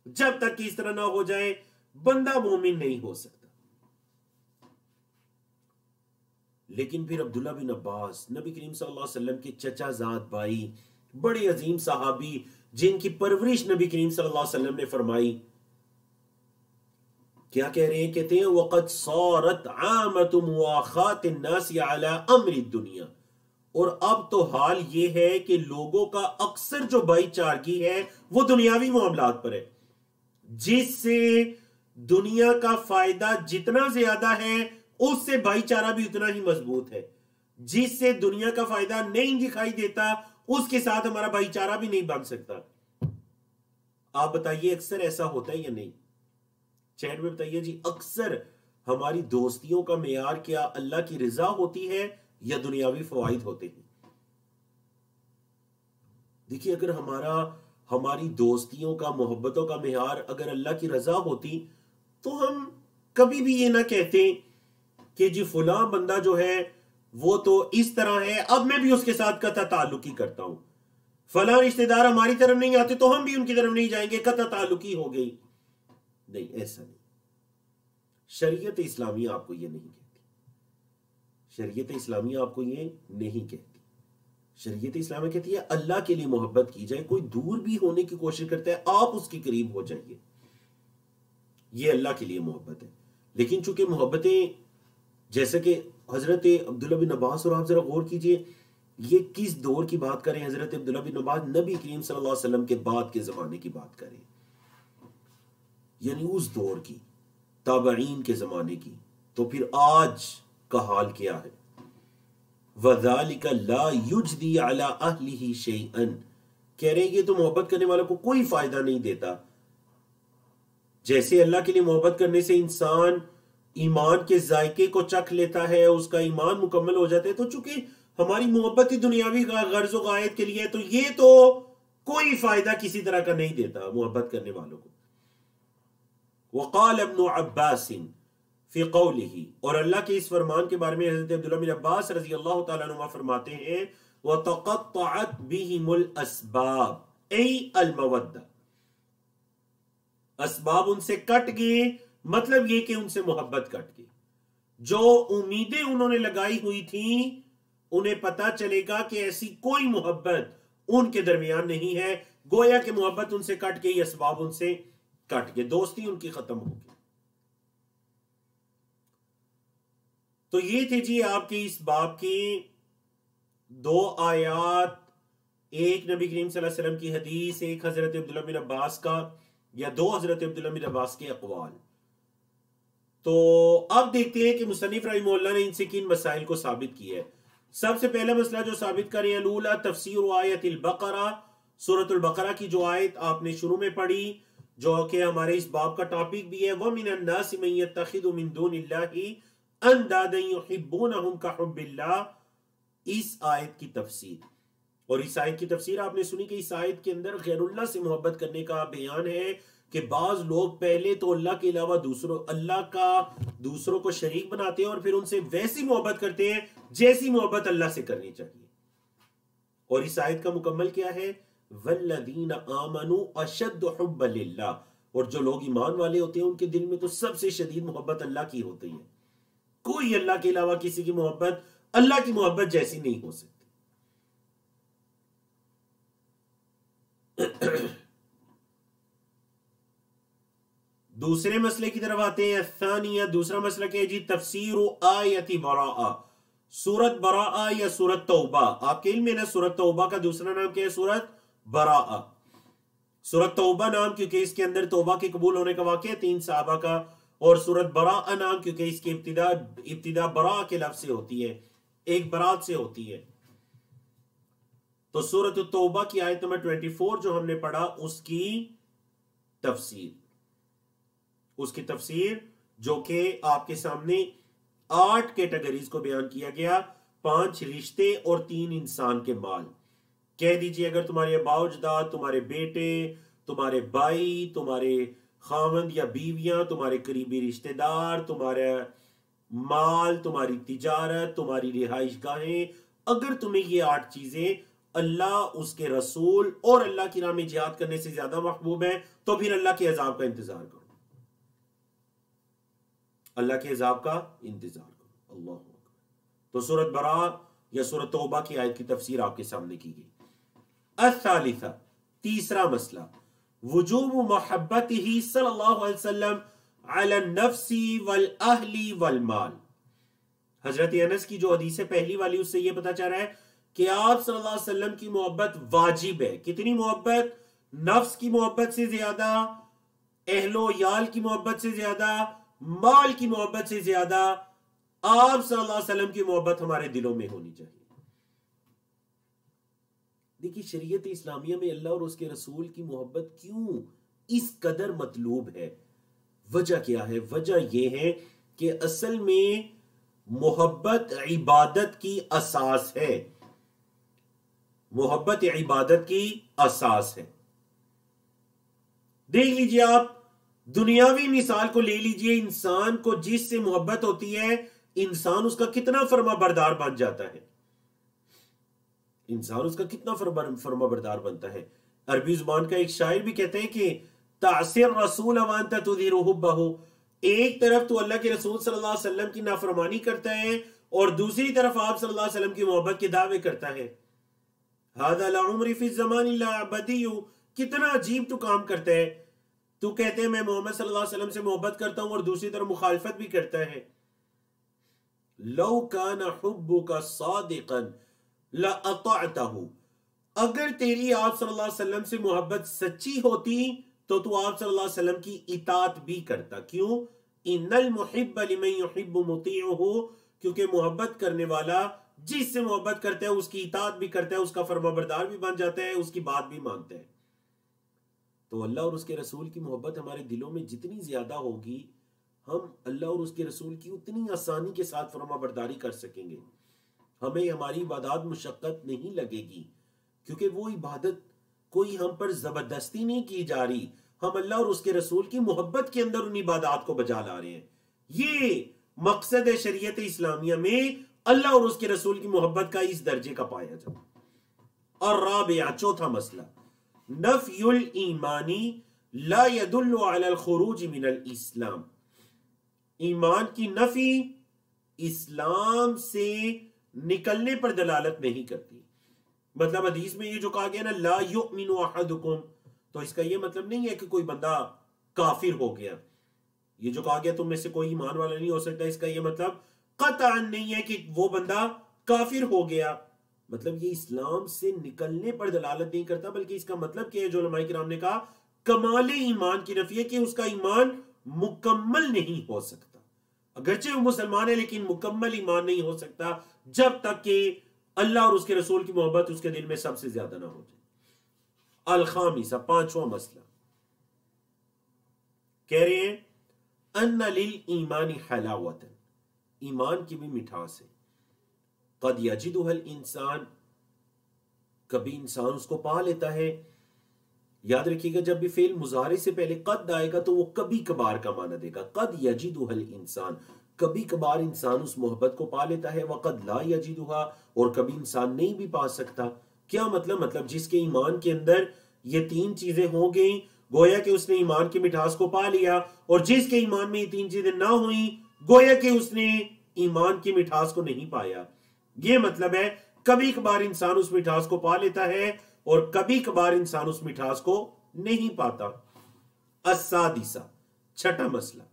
جب تک کہ اس طرح نہ ہو جائے بندہ مومن نہیں ہو سکتا. لیکن پھر عبداللہ بن عباس نبی کریم صلی اللہ علیہ وسلم کے چچا زاد بھائی, بڑے عظیم صحابی جن کی پرورش نبی کریم صلی اللہ علیہ وسلم نے فرمائی, کیا کہہ رہے ہیں؟ کہتے ہیں وَقَدْ صَارَتْ عَامَةُ مُوَاخَاتِ النَّاسِ عَلَىٰ أَمْرِ الدُّنْيَا اور اب تو حال یہ ہے کہ لوگوں کا اکثر جو بھائی چارگی ہے وہ دنیاوی معاملات پر ہے, جس سے دنیا کا فائدہ جتنا زیادہ ہے اس سے بھائی چارہ بھی اتنا ہی مضبوط ہے, جس سے دنیا کا فائدہ نہیں دکھائی دیتا اس کے ساتھ ہمارا بھائی چارہ بھی نہیں بن سکتا. آپ بتائیے اکثر ایسا ہوتا ہے یا نہیں؟ چیٹ میں بتائیے جی, اکثر ہماری دوستیوں کا معیار کیا اللہ کی رضا ہوتی ہے یا دنیاوی فوائد ہوتے ہیں؟ دیکھیے اگر ہماری دوستیوں کا, محبتوں کا معیار اگر اللہ کی رضا ہوتی تو ہم کبھی بھی یہ نہ کہتے کہ جی فلاں بندہ جو ہے وہ تو اس طرح ہے, اب میں بھی اس کے ساتھ قطع تعلقی کرتا ہوں. فلاں رشتہ دار ہماری طرف نہیں آتے تو ہم بھی ان کی طرف نہیں جائیں گے, قطع تعلقی ہو گئی. نہیں, ایسا نہیں. شریعت اسلامیہ آپ کو یہ نہیں کہتی. شریعت اسلامیہ آپ کو یہ نہیں کہتی. شریعت اسلامیہ کہتی ہے اللہ کے لیے محبت کی جائے. کوئی دور بھی ہونے کی کوشش کرتا ہے آپ اس کے قریب ہو جائیے, یہ اللہ کے لیے محبت ہے. لیکن چونکہ محبتیں جیسا کہ حضرت عبداللہ بن عباس, اور آپ ذرا غور کیجئے یہ کس دور کی بات کریں, حضرت عبداللہ بن عباس نبی کریم صلی اللہ علیہ وسلم کے بعد کے زمانے کی بات کریں, یعنی اس دور کی, تابعین کے زمانے کی. تو پھر آج کا حال کیا ہے؟ وَذَلِكَ لَا يُجْدِي عَلَىٰ أَهْلِهِ شَيْئًا کہہ رہے ہیں کہ تو محبت کرنے والوں کو کوئی فائدہ نہیں دیتا. جیسے اللہ کے لیے محبت کرنے سے انسان ایمان کے ذائقے کو چکھ لیتا ہے, اس کا ایمان مکمل ہو جاتا ہے, تو چونکہ ہماری محبت ہی دنیاوی غرض و غایت کے لیے, تو یہ تو کوئی فائدہ کسی طرح کا نہیں دیتا محبت کرنے والوں کو. وقال ابن عباس فی قوله اور اللہ کے اس فرمان کے بارے میں حضرت عبداللہ بن عباس رضی اللہ تعالیٰ عنہ فرماتے ہیں وَتَقَطَّعَتْ بِهِمُ الْأَسْبَابِ اَيْ الْمَوَدَّةِ اسباب ان سے کٹ گئے, مطلب یہ کہ ان سے محبت کٹ گئی. جو امیدیں انہوں نے لگائی ہوئی تھیں انہیں پتا چلے گا کہ ایسی کوئی محبت ان کے درمیان نہیں ہے, گویا کہ محبت ان سے کٹ گئی, اسباب ان سے کٹ گئے, دوستی ان کی ختم ہو گئی. تو یہ تھے جی آپ کی اس باب کی 2 آیات, ایک نبی کریم صلی اللہ علیہ وسلم کی حدیث, ایک حضرت عبداللہ بن عباس کا یا 2 حضرت عبداللہ بن عباس کے اقوال. تو اب دیکھتے ہیں کہ مصنف رحمہ اللہ نے ان سے کن مسائل کو ثابت کیا ہے. سب سے پہلا مسئلہ جو ثابت کریں الاولی تفسیر آیت البقرہ, سورۃ البقرہ کی جو آیت آپ نے شروع میں پڑھی جو کہ ہمارے اس باب کا ٹاپک بھی ہے, وَمِنَ النَّاسِ مَن يَتَّخِذُ مِن دُونِ اللَّهِ أَنْدَادًا يُحِبُّونَهُمْ كَحُبِّ اللَّهِ, اس آیت کی تفسیر. اور اس آیت کی تفسیر آپ نے سنی کہ اس آیت کے اندر غیر اللہ سے محبت کرنے کا بیان ہے کہ بعض لوگ پہلے تو اللہ کے علاوہ دوسروں کو شریک بناتے ہیں اور پھر ان سے ویسی محبت کرتے ہیں جیسی محبت اللہ سے کرنی چاہیے. اور اس آیت کا مکمل کیا ہے؟ وَالَّذِينَ آمَنُوا أَشَدُّ حُبًّا لِلَّهِ, اور جو لوگ ایمان والے ہوتے ہیں ان کے دل میں تو سب سے شدید محبت اللہ کی ہوتی ہے. کوئی اللہ کے علاوہ کسی کی محبت اللہ کی محبت جیسی نہیں ہو سکتی. دوسرے مسئلے کی طرف آتے ہیں. الثانیہ, دوسرا مسئلہ کیا ہے جی؟ تفسیر آیت براءہ, سورت براءہ یا سورت توبہ. آپ کے علم میں نا سورت توبہ کا دوسرا نام کیا ہے؟ سورت براءہ. سورت توبہ نام کیونکہ اس کے اندر توبہ کے قبول ہونے کا واقعہ 3 صحابہ کا, اور سورت براءہ نام کیونکہ اس کی ابتدا براءہ کے لفظ سے ہوتی ہے, ایک برات سے ہوتی ہے. تو سورت توبہ کی آیت نمبر 24 جو ہم نے پڑھا اس کی تفسیر جو کہ آپ کے سامنے 8 کیٹیگریز کو بیان کیا گیا, 5 رشتے اور 3 انسان کے مال. کہہ دیجئے اگر تمہارے ابا اجداد, تمہارے بیٹے, تمہارے بھائی, تمہارے خاوند یا بیویاں، تمہارے قریبی رشتہ دار، تمہارا مال، تمہاری تجارت، تمہاری رہائش گاہیں، اگر تمہیں یہ 8 چیزیں اللہ، اس کے رسول اور اللہ کی راہ میں جہاد کرنے سے زیادہ محبوب ہیں تو پھر اللہ کے عذاب کا انتظار کرو، اللہ کے عذاب کا انتظار کرو۔ اللہ اکبر۔ تو سورۃ براء یا سورۃ توبہ کی آیت کی تفسیر آپ کے سامنے کی گئی۔ الثالثہ، تیسرا مسئلہ، وجوب محبتہ صلی اللہ علیہ وسلم علی النفس والاہل والمال۔ حضرت انس کی جو حدیث ہے پہلی والی، اس سے یہ پتا چل رہا ہے کہ آپ صلی اللہ علیہ وسلم کی محبت واجب ہے۔ کتنی محبت؟ نفس کی محبت سے زیادہ، اہل و عیال کی محبت سے زیادہ، مال کی محبت سے زیادہ آپ صلی اللہ علیہ وسلم کی محبت ہمارے دلوں میں ہونی چاہیے۔ دیکھیے شریعت اسلامیہ میں اللہ اور اس کے رسول کی محبت کیوں اس قدر مطلوب ہے؟ وجہ کیا ہے؟ وجہ یہ ہے کہ اصل میں محبت عبادت کی اساس ہے، محبت عبادت کی اساس ہے۔ دیکھ لیجئے آپ دنیاوی مثال کو لے لیجئے، انسان کو جس سے محبت ہوتی ہے انسان اس کا کتنا فرما بردار بن جاتا ہے، انسان اس کا کتنا فرما بردار بنتا ہے۔ عربی زبان کا ایک شاعر بھی کہتے ہیں کہ تعصر رسول وانت تظہر حبہ، ایک طرف تو اللہ کے رسول صلی اللہ علیہ وسلم کی نافرمانی کرتا ہے اور دوسری طرف آپ صلی اللہ علیہ وسلم کی محبت کے دعوے کرتا ہے۔ هذا لعمری فی الزمان لا ابدی، کتنا عجیب تو کام کرتا ہے، تو کہتے ہیں میں محمد صلی اللہ علیہ وسلم سے محبت کرتا ہوں اور دوسری طرف مخالفت بھی کرتا ہے۔ لو کان حبک صادقا لاطعتہ، اگر تیری آپ صلی اللہ علیہ وسلم سے محبت سچی ہوتی تو آپ صلی اللہ علیہ وسلم کی اطاعت بھی کرتا۔ کیوں؟ ان المحب لمن یحب مطیعہ، کیونکہ محبت کرنے والا جس سے محبت کرتا ہے اس کی اطاعت بھی کرتا ہے، اس کا فرما بردار بھی بن جاتا ہے، اس کی بات بھی مانتا ہے۔ تو اللہ اور اس کے رسول کی محبت ہمارے دلوں میں جتنی زیادہ ہوگی، ہم اللہ اور اس کے رسول کی اتنی آسانی کے ساتھ فرما برداری کر سکیں گے، ہمیں ہماری عبادات مشقت نہیں لگے گی، کیونکہ وہ عبادت کوئی ہم پر زبردستی نہیں کی جا رہی، ہم اللہ اور اس کے رسول کی محبت کے اندر ان عبادات کو بجا لا رہے ہیں۔ یہ مقصد ہے شریعت اسلامیہ میں، اللہ اور اس کے رسول کی محبت کا اس درجے کا پایا جائے۔ اور رابعہ، چوتھا مسئلہ، نفی الایمانی لا يدل على الخروج من الاسلام، ایمان کی نفی اسلام سے نکلنے پر دلالت نہیں کرتی۔ مطلب حدیث میں یہ جو کہا گیا نا لا یؤمن احدکم، تو اس کا یہ مطلب نہیں ہے کہ کوئی بندہ کافر ہو گیا، یہ جو کہا گیا تم میں سے کوئی ایمان والا نہیں ہو سکتا، اس کا یہ مطلب قطعا نہیں ہے کہ وہ بندہ کافر ہو گیا۔ مطلب یہ اسلام سے نکلنے پر دلالت نہیں کرتا، بلکہ اس کا مطلب کہ جو علماء کرام نے کہا کمال ایمان کی نفی ہے کہ اس کا ایمان مکمل نہیں ہو سکتا، اگرچہ وہ مسلمان ہے لیکن مکمل ایمان نہیں ہو سکتا جب تک کہ اللہ اور اس کے رسول کی محبت اس کے دل میں سب سے زیادہ نہ ہو جائے۔ الخامسہ، پانچواں مسئلہ، کہہ رہے ہیں ان للایمان حلاوۃ، ایمان کی بھی مٹھاس ہے، قد یجدها الانسان، کبھی انسان اس کو پا لیتا ہے۔ یاد رکھیے گا جب بھی فعل مضارع سے پہلے قد آئے گا تو وہ کبھی کبھار کا معنی دے گا۔ قد یجدها الانسان، کبھی کبھار انسان اس محبت کو پا لیتا ہے، وقد لا یجدها، اور کبھی انسان نہیں بھی پا سکتا۔ کیا مطلب جس کے ایمان کے اندر یہ 3 چیزیں ہو گئیں، گویا کہ اس نے ایمان کی مٹھاس کو پا لیا، اور جس کے ایمان میں یہ 3 چیزیں نہ ہوئیں گویا کہ اس نے ایمان کی مٹھاس کو نہیں پایا۔ یہ مطلب ہے کبھی کبھار انسان اس مٹھاس کو پا لیتا ہے اور کبھی کبھار انسان اس مٹھاس کو نہیں پاتا۔ السادسہ، چھٹا مسئلہ،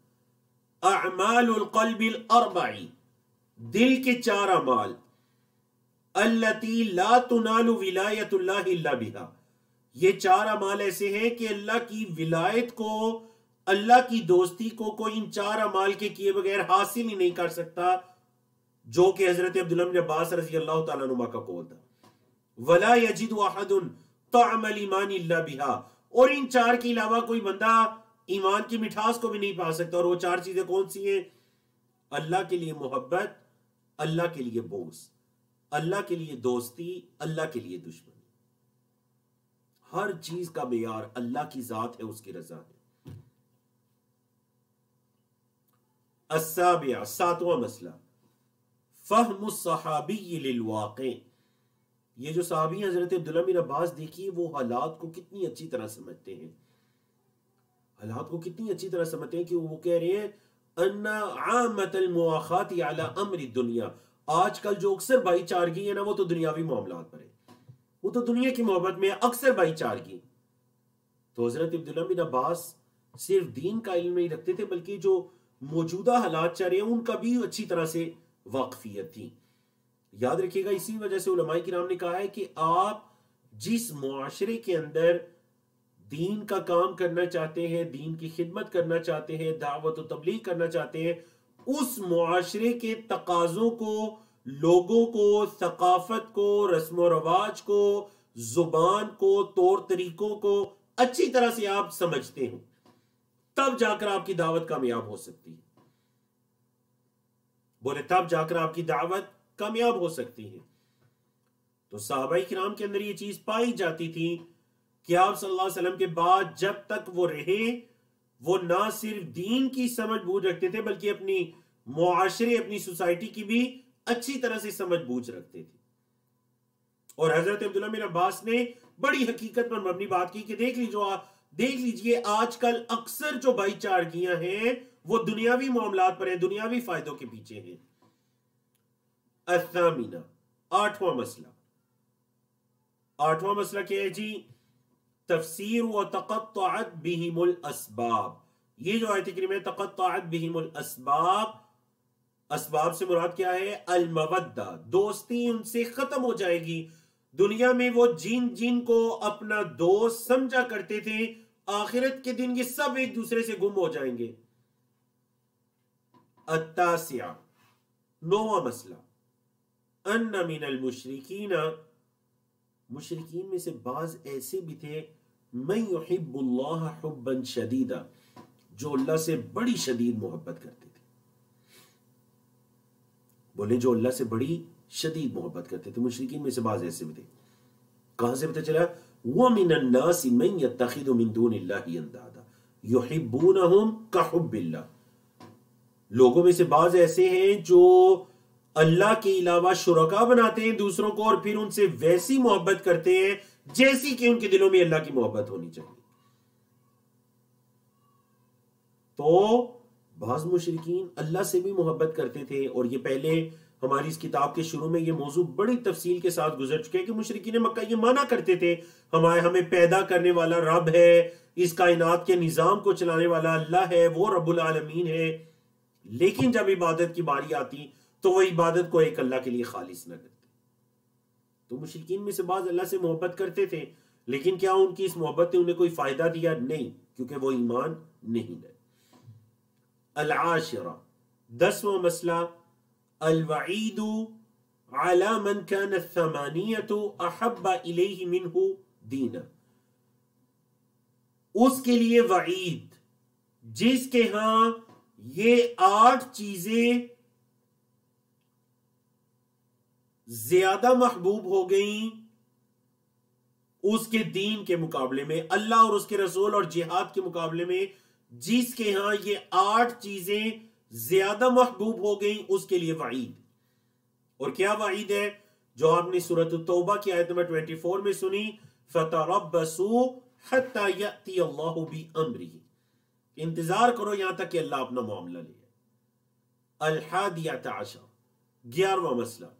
اعمال القلب الاربع، دل کے 4 اعمال، التي لا تنال ولایت اللہ الا بها، یہ 4 اعمال ایسے ہیں کہ اللہ کی ولایت کو، اللہ کی دوستی کو کوئی ان 4 اعمال کے کیے بغیر حاصل ہی نہیں کر سکتا، جو کہ حضرت عبداللہ بن عباس رضی اللہ تعالیٰ عنہ کا قول تھا۔ وَلَا يَجِدُ أَحَدٌ طَعْمَ الْإِيمَانِ إِلَّا بِهَا، اور ان 4 کے علاوہ کوئی بندہ ایمان کی مٹھاس کو بھی نہیں پا سکتا۔ اور وہ 4 چیزیں کون سی ہیں؟ اللہ کے لیے محبت، اللہ کے لیے بغض، اللہ کے لیے دوستی، اللہ کے لیے دشمنی۔ ہر چیز کا معیار اللہ کی ذات ہے، اس کی رضا ہے۔ السابع، ساتواں مسئلہ، فہم الصحابی للواقع. یہ جو صحابی حضرت عبداللہ بن عباس دیکھیے وہ حالات کو کتنی اچھی طرح سمجھتے ہیں، حالات کو کتنی اچھی طرح سمجھتے ہیں کہ وہ کہہ رہے ہیں ان عامت المواخات علی امر الدنیا. آج کل جو اکثر بھائی چارگی ہے نا وہ تو دنیاوی معاملات پر ہے، وہ تو دنیا کی محبت میں اکثر بھائی چارگی. تو حضرت عبداللہ بن عباس صرف دین کا علم نہیں رکھتے تھے بلکہ جو موجودہ حالات چل رہے ہیں ان کا بھی اچھی طرح سے واقفیت تھی. یاد رکھیے گا اسی وجہ سے علماء کرام نے کہا ہے کہ آپ جس معاشرے کے اندر دین کا کام کرنا چاہتے ہیں، دین کی خدمت کرنا چاہتے ہیں، دعوت و تبلیغ کرنا چاہتے ہیں، اس معاشرے کے تقاضوں کو، لوگوں کو، ثقافت کو، رسم و رواج کو، زبان کو، طور طریقوں کو اچھی طرح سے آپ سمجھتے ہوں، تب جا کر آپ کی دعوت کامیاب ہو سکتی ہے. بولے تب جا کر آپ کی دعوت کامیاب ہو سکتی ہے. تو صحابہ کرام کے اندر یہ چیز پائی جاتی تھی کہ آپ صلی اللہ علیہ وسلم کے بعد جب تک وہ رہے وہ نہ صرف دین کی سمجھ بوجھ رکھتے تھے بلکہ اپنی معاشرے، اپنی سوسائٹی کی بھی اچھی طرح سے سمجھ بوجھ رکھتے تھے. اور حضرت عبداللہ بن عباس نے بڑی حقیقت پر مبنی بات کی کہ دیکھ لیجئے آج کل اکثر جو بھائی چارگیاں ہیں وہ دنیاوی معاملات پر ہیں، دنیاوی فائدوں کے پیچھے ہیں. الثامنہ، آٹھواں مسئلہ کیا ہے جی؟ تفسیر و تقطعت بہم الاسباب. یہ جو آیت کریمہ ہے تقطعت بہم الاسباب، اسباب سے مراد کیا ہے؟ المودہ، دوستی ان سے ختم ہو جائے گی. دنیا میں وہ جن کو اپنا دوست سمجھا کرتے تھے آخرت کے دن یہ سب ایک دوسرے سے گم ہو جائیں گے. التاسع، نواں مسئلہ، ان من المشرکین، مشرکین میں سے بعض ایسے بھی تھے من یحب اللہ حبا شدیدا، جو اللہ سے بڑی شدید محبت کرتے تھے. بولے جو اللہ سے بڑی شدید محبت کرتے تھے، مشرکین میں سے بعض ایسے بھی تھے. کہاں سے پتہ چلا؟ وَمِنَ النَّاسِ مَن يَتَّخِذُ مِن دُونِ اللَّهِ أَندَادًا يُحِبُّونَهُمْ كَحُبِّ اللَّهِ. لوگوں میں سے بعض ایسے ہیں جو اللہ کے علاوہ شرکا بناتے ہیں دوسروں کو اور پھر ان سے ویسی محبت کرتے ہیں جیسی کہ ان کے دلوں میں اللہ کی محبت ہونی چاہیے. تو بعض مشرکین اللہ سے بھی محبت کرتے تھے، اور یہ پہلے ہماری اس کتاب کے شروع میں یہ موضوع بڑی تفصیل کے ساتھ گزر چکے ہیں کہ مشرکین مکہ یہ مانا کرتے تھے ہمیں پیدا کرنے والا رب ہے، اس کائنات کے نظام کو چلانے والا اللہ ہے، وہ رب العالمین ہے. لیکن جب عبادت کی باری آتی تو وہ عبادت کو ایک اللہ کے لیے خالص نہ کرتے. تو مشرکین میں سے بعض اللہ سے محبت کرتے تھے، لیکن کیا ان کی اس محبت نے انہیں کوئی فائدہ دیا؟ نہیں، کیونکہ وہ ایمان نہیں لائے. العاشرہ، 10واں مسئلہ، الوعید علی من کان الثمانیۃ احب الیہ منہ دینا. اس کے لیے وعید جس کے ہاں یہ 8 چیزیں زیادہ محبوب ہو گئیں اس کے دین کے مقابلے میں، اللہ اور اس کے رسول اور جہاد کے مقابلے میں جس کے ہاں یہ 8 چیزیں زیادہ محبوب ہو گئیں اس کے لیے وعید. اور کیا وعید ہے؟ جو آپ نے سورۃ التوبہ کی آیت نمبر 24 میں سنی، فَتَرَبَّصُوا حَتَّى يَأْتِيَ اللَّهُ بِأَمْرِهِ، انتظار کرو یہاں تک کہ اللہ اپنا معاملہ لے. الحادیۃ عشر، 11واں مسئلہ،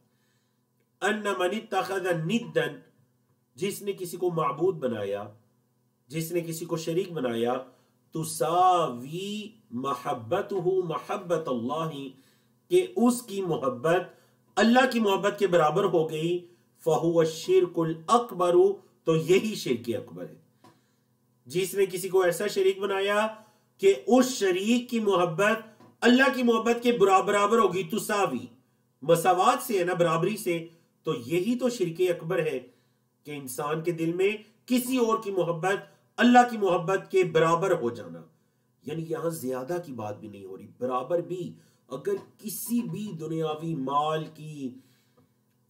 ان من اتخذ ندا، جس نے کسی کو معبود بنایا، جس نے کسی کو شریک بنایا، تساوی محبتہ محبت اللہ، کہ اس کی محبت اللہ کی محبت کے برابر ہو گئی، فہو الشرک الاکبر، تو یہی شرک اکبر ہے. جس نے کسی کو ایسا شریک بنایا کہ اس شریک کی محبت اللہ کی محبت کے برابر ہوگی، تساوی مساوات سے ہے نا، برابری سے، تو یہی تو شرک اکبر ہے کہ انسان کے دل میں کسی اور کی محبت اللہ کی محبت کے برابر ہو جانا. یعنی یہاں زیادہ کی بات بھی نہیں ہو رہی، برابر بھی. اگر کسی بھی دنیاوی مال کی،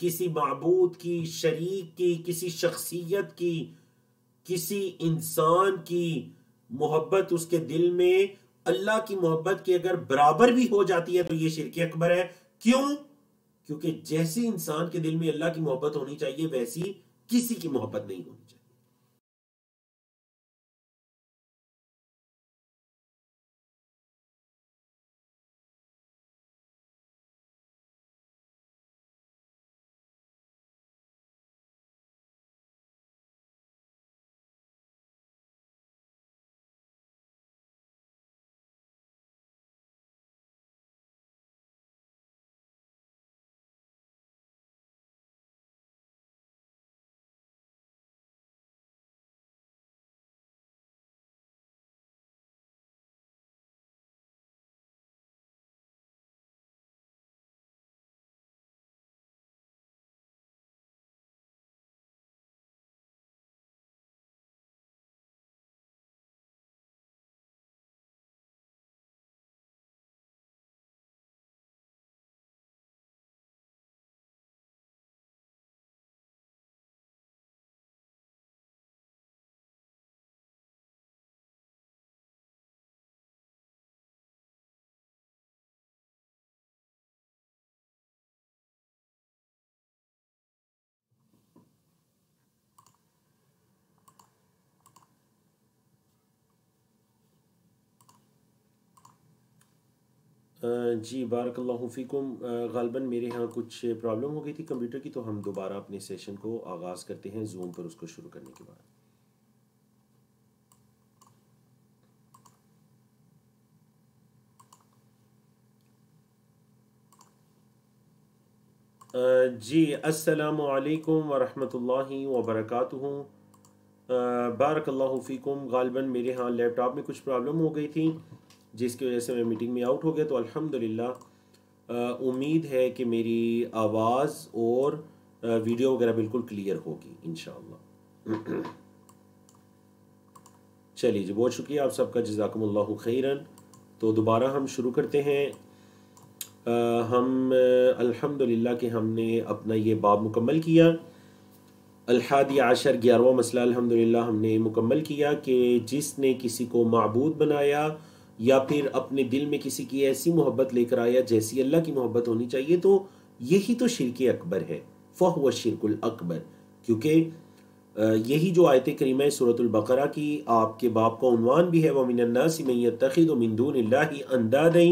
کسی معبود کی، شریک کی، کسی شخصیت کی، کسی انسان کی محبت اس کے دل میں اللہ کی محبت کے اگر برابر بھی ہو جاتی ہے تو یہ شرک اکبر ہے. کیوں؟ کیونکہ جیسے انسان کے دل میں اللہ کی محبت ہونی چاہیے ویسی کسی کی محبت نہیں ہونی چاہیے. جی بارک اللہ فیکم. غالباً میرے ہاں کچھ پرابلم ہو گئی تھی کمپیوٹر کی، تو ہم دوبارہ اپنے سیشن کو آغاز کرتے ہیں زوم پر اس کو شروع کرنے کے بعد. جی السلام علیکم ورحمۃ اللہ وبرکاتہ. بارک اللہ فیکم. غالباً میرے ہاں لیپ ٹاپ میں کچھ پرابلم ہو گئی تھی جس کی وجہ سے میں میٹنگ میں آؤٹ ہو گیا، تو الحمدللہ امید ہے کہ میری آواز اور ویڈیو وغیرہ بالکل کلیئر ہوگی انشاءاللہ. چلیے جی، بہت شکریہ آپ سب کا، جزاکم اللہ خیراً. تو دوبارہ ہم شروع کرتے ہیں. ہم الحمدللہ کہ ہم نے اپنا یہ باب مکمل کیا. الحادی عشر 11واں مسئلہ الحمدللہ ہم نے مکمل کیا کہ جس نے کسی کو معبود بنایا یا پھر اپنے دل میں کسی کی ایسی محبت لے کر آیا جیسی اللہ کی محبت ہونی چاہیے، تو یہی تو شرک اکبر ہے. فَهُوَ الشِّرْكُ الْأَكْبَرُ. کیونکہ یہی جو آیت کریمہ ہے سورۃ البقرہ کی، آپ کے باب کا عنوان بھی ہے وَمِنَ النَّاسِ مَن يَتَّخِذُ مِن دُونِ اللَّهِ أَندَادًا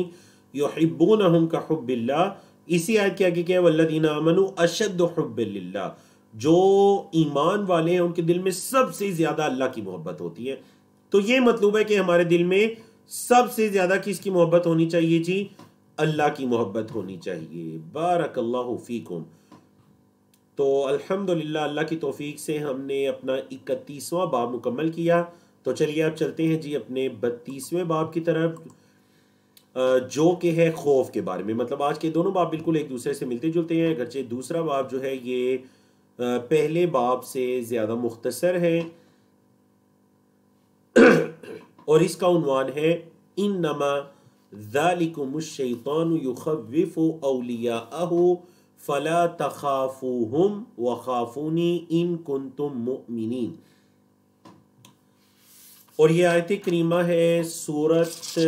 يُحِبُّونَهُمْ كَحُبِّ اللَّهِ. اسی آیت کے آگے کیا ہے وَالَّذِينَ آمَنُوا أَشَدُّ حُبًّا لِلَّهِ. جو ایمان والے ہیں ان کے دل میں سب سے زیادہ اللہ کی محبت ہوتی ہے. تو یہ مطلوب ہے کہ ہمارے دل میں سب سے زیادہ کس کی محبت ہونی چاہیے جی؟ اللہ کی محبت ہونی چاہیے. بارک اللہ فیکم. تو الحمدللہ اللہ کی توفیق سے ہم نے اپنا 31واں باب مکمل کیا. تو چلیے اب چلتے ہیں جی اپنے 32ویں باب کی طرف، جو کہ ہے خوف کے بارے میں. مطلب آج کے دونوں باب بالکل ایک دوسرے سے ملتے جلتے ہیں، اگرچہ دوسرا باب جو ہے یہ پہلے باب سے زیادہ مختصر ہے، اور اس کا عنوان ہے انما ذالکم الشیطان یخوف اولیاءہ فلا تخافوہم وخافونی ان کنتم مؤمنین. اور یہ آیت کریمہ ہے سورت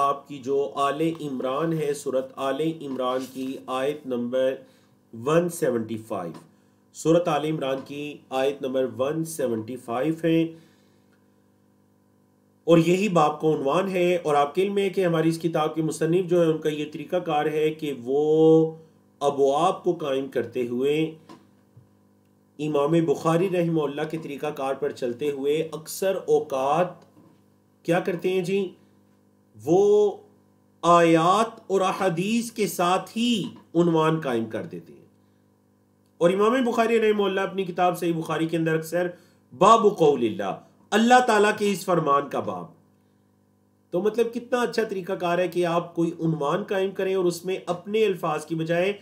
آپ کی جو آل عمران ہے، سورت آل عمران کی آیت نمبر 175. سورت آل عمران کی آیت نمبر 175 ہے، اور یہی باب کا عنوان ہے. اور آپ کے علم ہے کہ ہماری اس کتاب کے مصنف جو ہے ان کا یہ طریقہ کار ہے کہ وہ ابواب کو قائم کرتے ہوئے امام بخاری رحمہ اللہ کے طریقہ کار پر چلتے ہوئے اکثر اوقات کیا کرتے ہیں جی؟ وہ آیات اور احادیث کے ساتھ ہی عنوان قائم کر دیتے ہیں. اور امام بخاری رحمہ اللہ اپنی کتاب صحیح بخاری کے اندر اکثر باب قول اللہ، اللہ تعالیٰ کے اس فرمان کا باب. تو مطلب کتنا اچھا طریقہ کار ہے کہ آپ کوئی عنوان قائم کریں اور اس میں اپنے الفاظ کی بجائے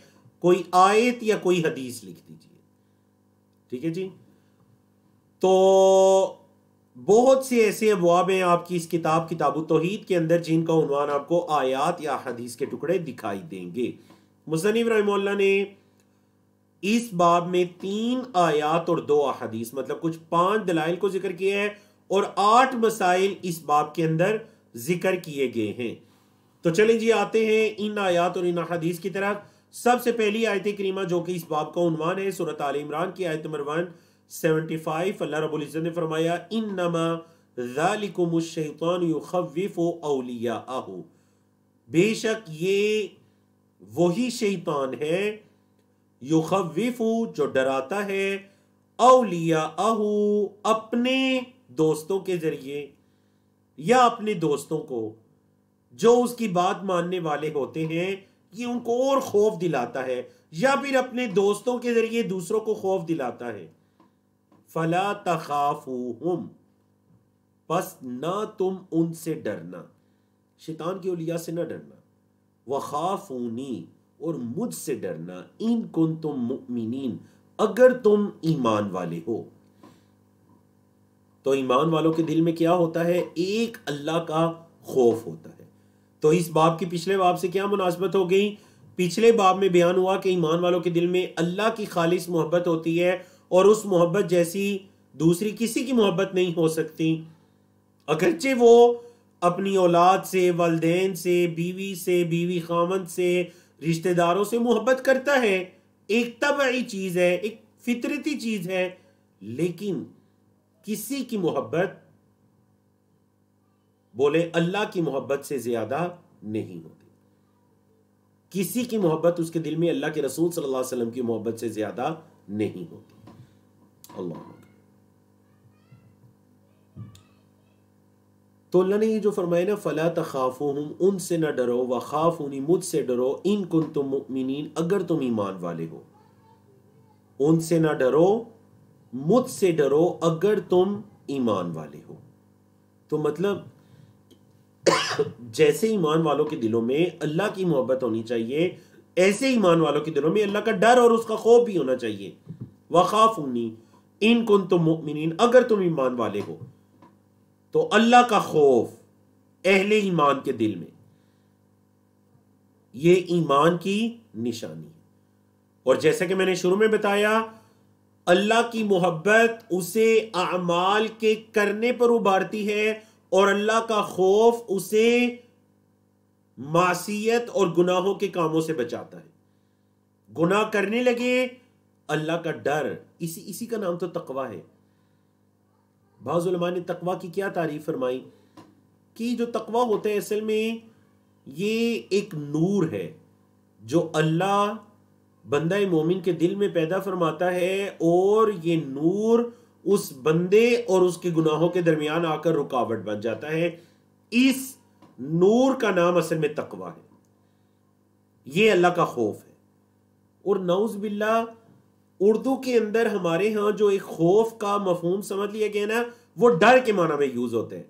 کوئی آیت یا کوئی حدیث لکھ دیجیے. ٹھیک ہے جی. تو بہت سے ایسے ابواب ہیں آپ کی اس کتاب کتاب التوحید کے اندر جن کا عنوان آپ کو آیات یا حدیث کے ٹکڑے دکھائی دیں گے. مصنف رحمہ اللہ نے اس باب میں 3 آیات اور 2 احادیث، مطلب کچھ 5 دلائل کو ذکر کیا ہے، اور 8 مسائل اس باب کے اندر ذکر کیے گئے ہیں۔ تو چلیں جی آتے ہیں ان آیات اور ان حدیث کی طرف۔ سب سے پہلی آیت کریمہ جو کہ اس باب کا عنوان ہے، سورۃ آل عمران کی آیت نمبر 175۔ اللہ رب العزت نے فرمایا انما ذالکم الشیطان یخوف اولیاءہ، بے شک یہ وہی شیطان ہے، یخوف جو ڈراتا ہے، اولیاءہ اپنے دوستوں کے ذریعے، یا اپنے دوستوں کو جو اس کی بات ماننے والے ہوتے ہیں، یہ ان کو اور خوف دلاتا ہے، یا پھر اپنے دوستوں کے ذریعے دوسروں کو خوف دلاتا ہے۔ فلا تخافوہم، پس نہ تم ان سے ڈرنا، شیطان کی اولیاء سے نہ ڈرنا، وخافونی، اور مجھ سے ڈرنا، ان کنتم مؤمنین، اگر تم ایمان والے ہو۔ تو ایمان والوں کے دل میں کیا ہوتا ہے؟ ایک اللہ کا خوف ہوتا ہے۔ تو اس باب کی پچھلے باب سے کیا مناسبت ہو گئی؟ پچھلے باب میں بیان ہوا کہ ایمان والوں کے دل میں اللہ کی خالص محبت ہوتی ہے، اور اس محبت جیسی دوسری کسی کی محبت نہیں ہو سکتی۔ اگرچہ وہ اپنی اولاد سے، والدین سے، بیوی سے، بیوی خامند سے، رشتہ داروں سے محبت کرتا ہے، ایک طبعی چیز ہے، ایک فطرتی چیز ہے، لیکن کسی کی محبت بولے اللہ کی محبت سے زیادہ نہیں ہوتی۔ کسی کی محبت اس کے دل میں اللہ کے رسول صلی اللہ علیہ وسلم کی محبت سے زیادہ نہیں ہوتی۔ اللہ اکبر۔ تو اللہ نے یہ جو فرمایا نا فلا تخافوہم، ان سے نہ ڈرو، وخافونی، مجھ سے ڈرو، ان کنتم مؤمنین، اگر تم ایمان والے ہو۔ ان سے نہ ڈرو، مجھ سے ڈرو اگر تم ایمان والے ہو۔ تو مطلب جیسے ایمان والوں کے دلوں میں اللہ کی محبت ہونی چاہیے، ایسے ایمان والوں کے دلوں میں اللہ کا ڈر اور اس کا خوف بھی ہونا چاہیے۔ وخافونی ان کنتم مؤمنین، اگر تم ایمان والے ہو۔ تو اللہ کا خوف اہل ایمان کے دل میں، یہ ایمان کی نشانی ہے۔ اور جیسا کہ میں نے شروع میں بتایا، اللہ کی محبت اسے اعمال کے کرنے پر ابھارتی ہے، اور اللہ کا خوف اسے معصیت اور گناہوں کے کاموں سے بچاتا ہے۔ گناہ کرنے لگے، اللہ کا ڈر، اسی کا نام تو تقوی ہے۔ بعض علماء نے تقوی کی کیا تعریف فرمائی کہ جو تقوی ہوتا ہے اصل میں یہ ایک نور ہے جو اللہ بندہ مومن کے دل میں پیدا فرماتا ہے، اور یہ نور اس بندے اور اس کے گناہوں کے درمیان آ کر رکاوٹ بن جاتا ہے۔ اس نور کا نام اصل میں تقوی ہے، یہ اللہ کا خوف ہے۔ اور نعوذ باللہ اردو کے اندر ہمارے ہاں جو ایک خوف کا مفہوم سمجھ لیا گیا نا، وہ ڈر کے معنی میں یوز ہوتے ہیں۔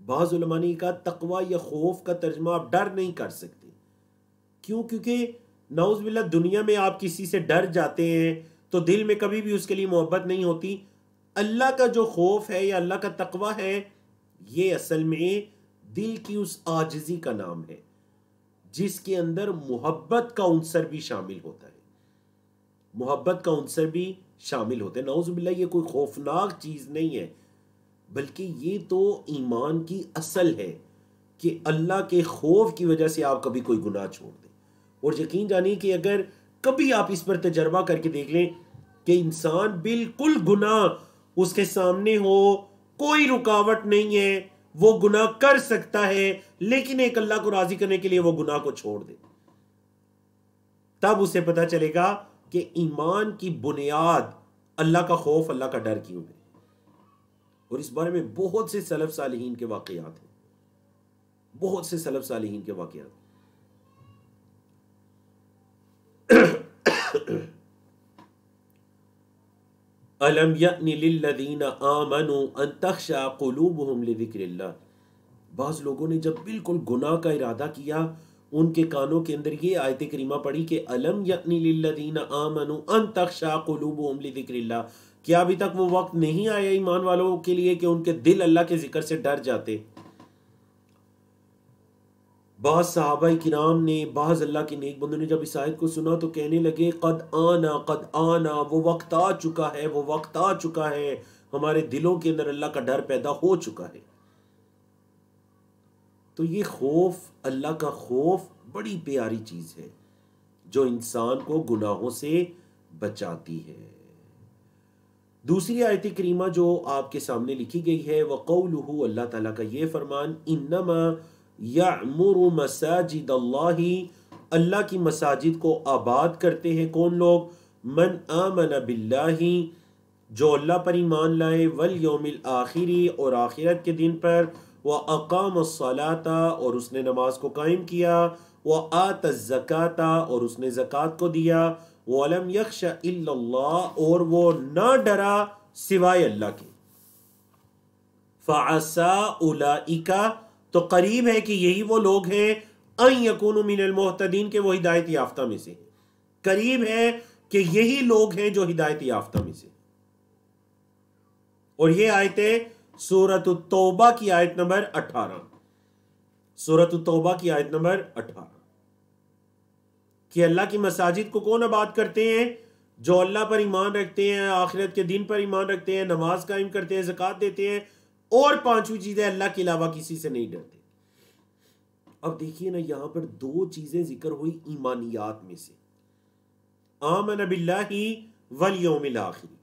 بعض علماء نے کہا تقوی یا خوف کا ترجمہ آپ ڈر نہیں کر سکتے۔ کیوں؟ کیونکہ نعوذ باللہ دنیا میں آپ کسی سے ڈر جاتے ہیں تو دل میں کبھی بھی اس کے لیے محبت نہیں ہوتی۔ اللہ کا جو خوف ہے یا اللہ کا تقوی ہے، یہ اصل میں دل کی اس عاجزی کا نام ہے جس کے اندر محبت کا عنصر بھی شامل ہوتا ہے۔ محبت کا عنصر بھی شامل ہوتا ہے۔ نعوذ باللہ یہ کوئی خوفناک چیز نہیں ہے، بلکہ یہ تو ایمان کی اصل ہے کہ اللہ کے خوف کی وجہ سے آپ کبھی کوئی گناہ چھوڑ دیں۔ اور یقین جانیے کہ اگر کبھی آپ اس پر تجربہ کر کے دیکھ لیں کہ انسان بالکل گناہ اس کے سامنے ہو، کوئی رکاوٹ نہیں ہے، وہ گناہ کر سکتا ہے، لیکن ایک اللہ کو راضی کرنے کے لیے وہ گناہ کو چھوڑ دے، تب اسے پتہ چلے گا کہ ایمان کی بنیاد اللہ کا خوف، اللہ کا ڈر کیوں ہے۔ اور اس بارے میں بہت سے سلف صالحین کے واقعات ہیں، بہت سے سلف صالحین کے واقعات۔ أَلَمْ يَأْنِ لِلَّذِينَ آمَنُوا أَن تَخْشَعَ قُلُوبُهُمْ لِذِكْرِ اللَّهِ۔ بعض لوگوں نے جب بالکل گناہ کا ارادہ کیا، ان کے کانوں کے اندر یہ آیت کریمہ پڑھی کہ أَلَمْ يَأْنِ لِلَّذِينَ آمَنُوا أَن تَخْشَعَ قُلُوبُهُمْ لِذِكْرِ اللَّهِ، کیا ابھی تک وہ وقت نہیں آیا ایمان والوں کے لیے کہ ان کے دل اللہ کے ذکر سے ڈر جاتے؟ بعض صحابہ کرام نے، بعض اللہ کے نیک بندوں نے جب اس آیت کو سنا تو کہنے لگے قد آنا، وہ وقت آ چکا ہے، وہ وقت آ چکا ہے، ہمارے دلوں کے اندر اللہ کا ڈر پیدا ہو چکا ہے۔ تو یہ خوف، اللہ کا خوف بڑی پیاری چیز ہے جو انسان کو گناہوں سے بچاتی ہے۔ دوسری آیت کریمہ جو آپ کے سامنے لکھی گئی ہے وَقَوْلُهُ، اللہ تعالیٰ کا یہ فرمان، انما یعمر مساجد اللہ، اللہ کی مساجد کو آباد کرتے ہیں کون لوگ؟ من آمن باللہ، جو اللہ پر ایمان لائے، والیوم الآخری، اور آخرت کے دن پر، وَأَقَامَ الصَّلَاةَ، اور اس نے نماز کو قائم کیا، وَآتَ الزَّكَاةَ، اور اس نے زکوٰۃ کو دیا، وَلَمْ يَخْشَ إِلَّا اللَّهَ، اور وہ نہ ڈرا سوائے اللہ کے، فَعَسَىٰ أُولَٰئِكَ، تو قریب ہے کہ یہی وہ لوگ ہیں، أَن يَكُونُوا مِنَ الْمُهْتَدِينَ، کہ وہ ہدایت یافتہ میں سے، قریب ہے کہ یہی لوگ ہیں جو ہدایت یافتہ میں سے۔ اور یہ آیتیں سورۃ التوبہ کی آیت نمبر 18، سورۃ التوبہ کی آیت نمبر 18، کہ اللہ کی مساجد کو کون آباد کرتے ہیں؟ جو اللہ پر ایمان رکھتے ہیں، آخرت کے دن پر ایمان رکھتے ہیں، نماز قائم کرتے ہیں، زکوٰۃ دیتے ہیں، اور پانچویں چیز ہے اللہ کے علاوہ کسی سے نہیں ڈرتے۔ اب دیکھیے نا، یہاں پر دو چیزیں ذکر ہوئی ایمانیات میں سے، آمن باللہ والیوم الآخر،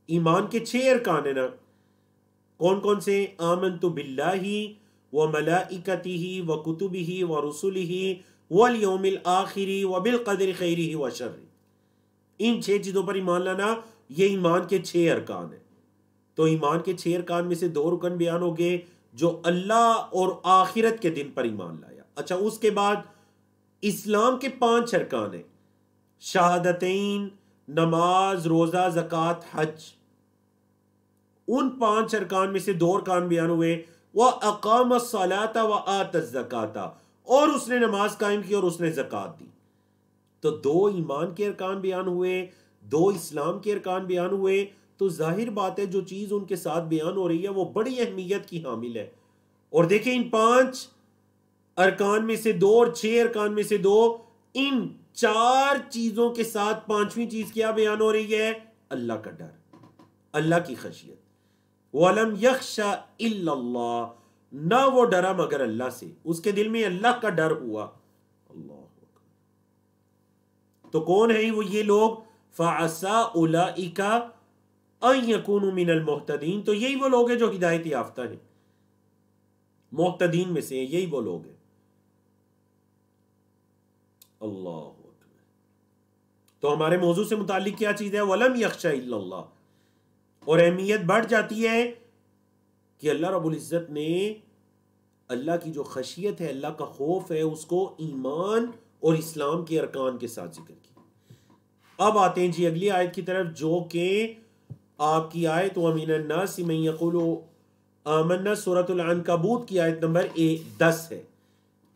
ایمان کے 6 ارکان ہیں نا، کون کون سے؟ آمنت باللہ وملائکتہ وکتبہ ورسلہ والیوم الآخر وبالقدر خیرہ وشرہ، ان 6 چیزوں پر ایمان لانا، یہ ایمان کے 6 ارکان ہیں۔ تو ایمان کے 6 ارکان میں سے 2 رکن بیان ہو گئے، جو اللہ اور آخرت کے دن پر ایمان لایا۔ اچھا، اس کے بعد اسلام کے 5 ارکان ہیں، شہادتین، نماز، روزہ، زکوٰۃ، حج، ان 5 ارکان میں سے 2 ارکان بیان ہوئے، وَأَقَامَ الصَّلَاةَ وَآتَ الزَّكَاةَ، اور اس نے نماز قائم کی اور اس نے زکوٰۃ دی۔ تو 2 ایمان کے ارکان بیان ہوئے، 2 اسلام کے ارکان بیان ہوئے، تو ظاہر بات ہے جو چیز ان کے ساتھ بیان ہو رہی ہے وہ بڑی اہمیت کی حامل ہے۔ اور دیکھیں ان 5 ارکان میں سے 2 اور 6 ارکان میں سے 2، ان 4 چیزوں کے ساتھ 5ویں چیز کیا بیان ہو رہی ہے؟ اللہ کا ڈر، اللہ کی خشیت۔ وَلَمْ يَخْشَ إِلَّا اللَّهُ، نہ وہ ڈرا مگر اللہ سے، اس کے دل میں اللہ کا ڈر ہوا۔ اللہ اکبر۔ تو کون ہیں وہ یہ لوگ؟ فَعَسَىٰ أُولَٰئِكَ أَن يَكُونُوا مِنَ الْمُهْتَدِينَ، تو یہی وہ لوگ ہیں جو ہدایت یافتہ ہیں، محتدین میں سے ہیں، یہی وہ لوگ ہیں۔ اللہ اکبر۔ تو ہمارے موضوع سے متعلق کیا چیز ہے؟ وَلَمْ يَخْشَ إِلَّا اللَّهُ، اور اہمیت بڑھ جاتی ہے کہ اللہ رب العزت نے اللہ کی جو خشیت ہے، اللہ کا خوف ہے، اس کو ایمان اور اسلام کے ارکان کے ساتھ ذکر کیا۔ اب آتے ہیں جی اگلی آیت کی طرف، جو کہ آپ کی آیت وَمِنَ النَّاسِ مَن يَقُولُ آمَنَّا، سورۃ العنکبوت کی آیت نمبر 10 ہے،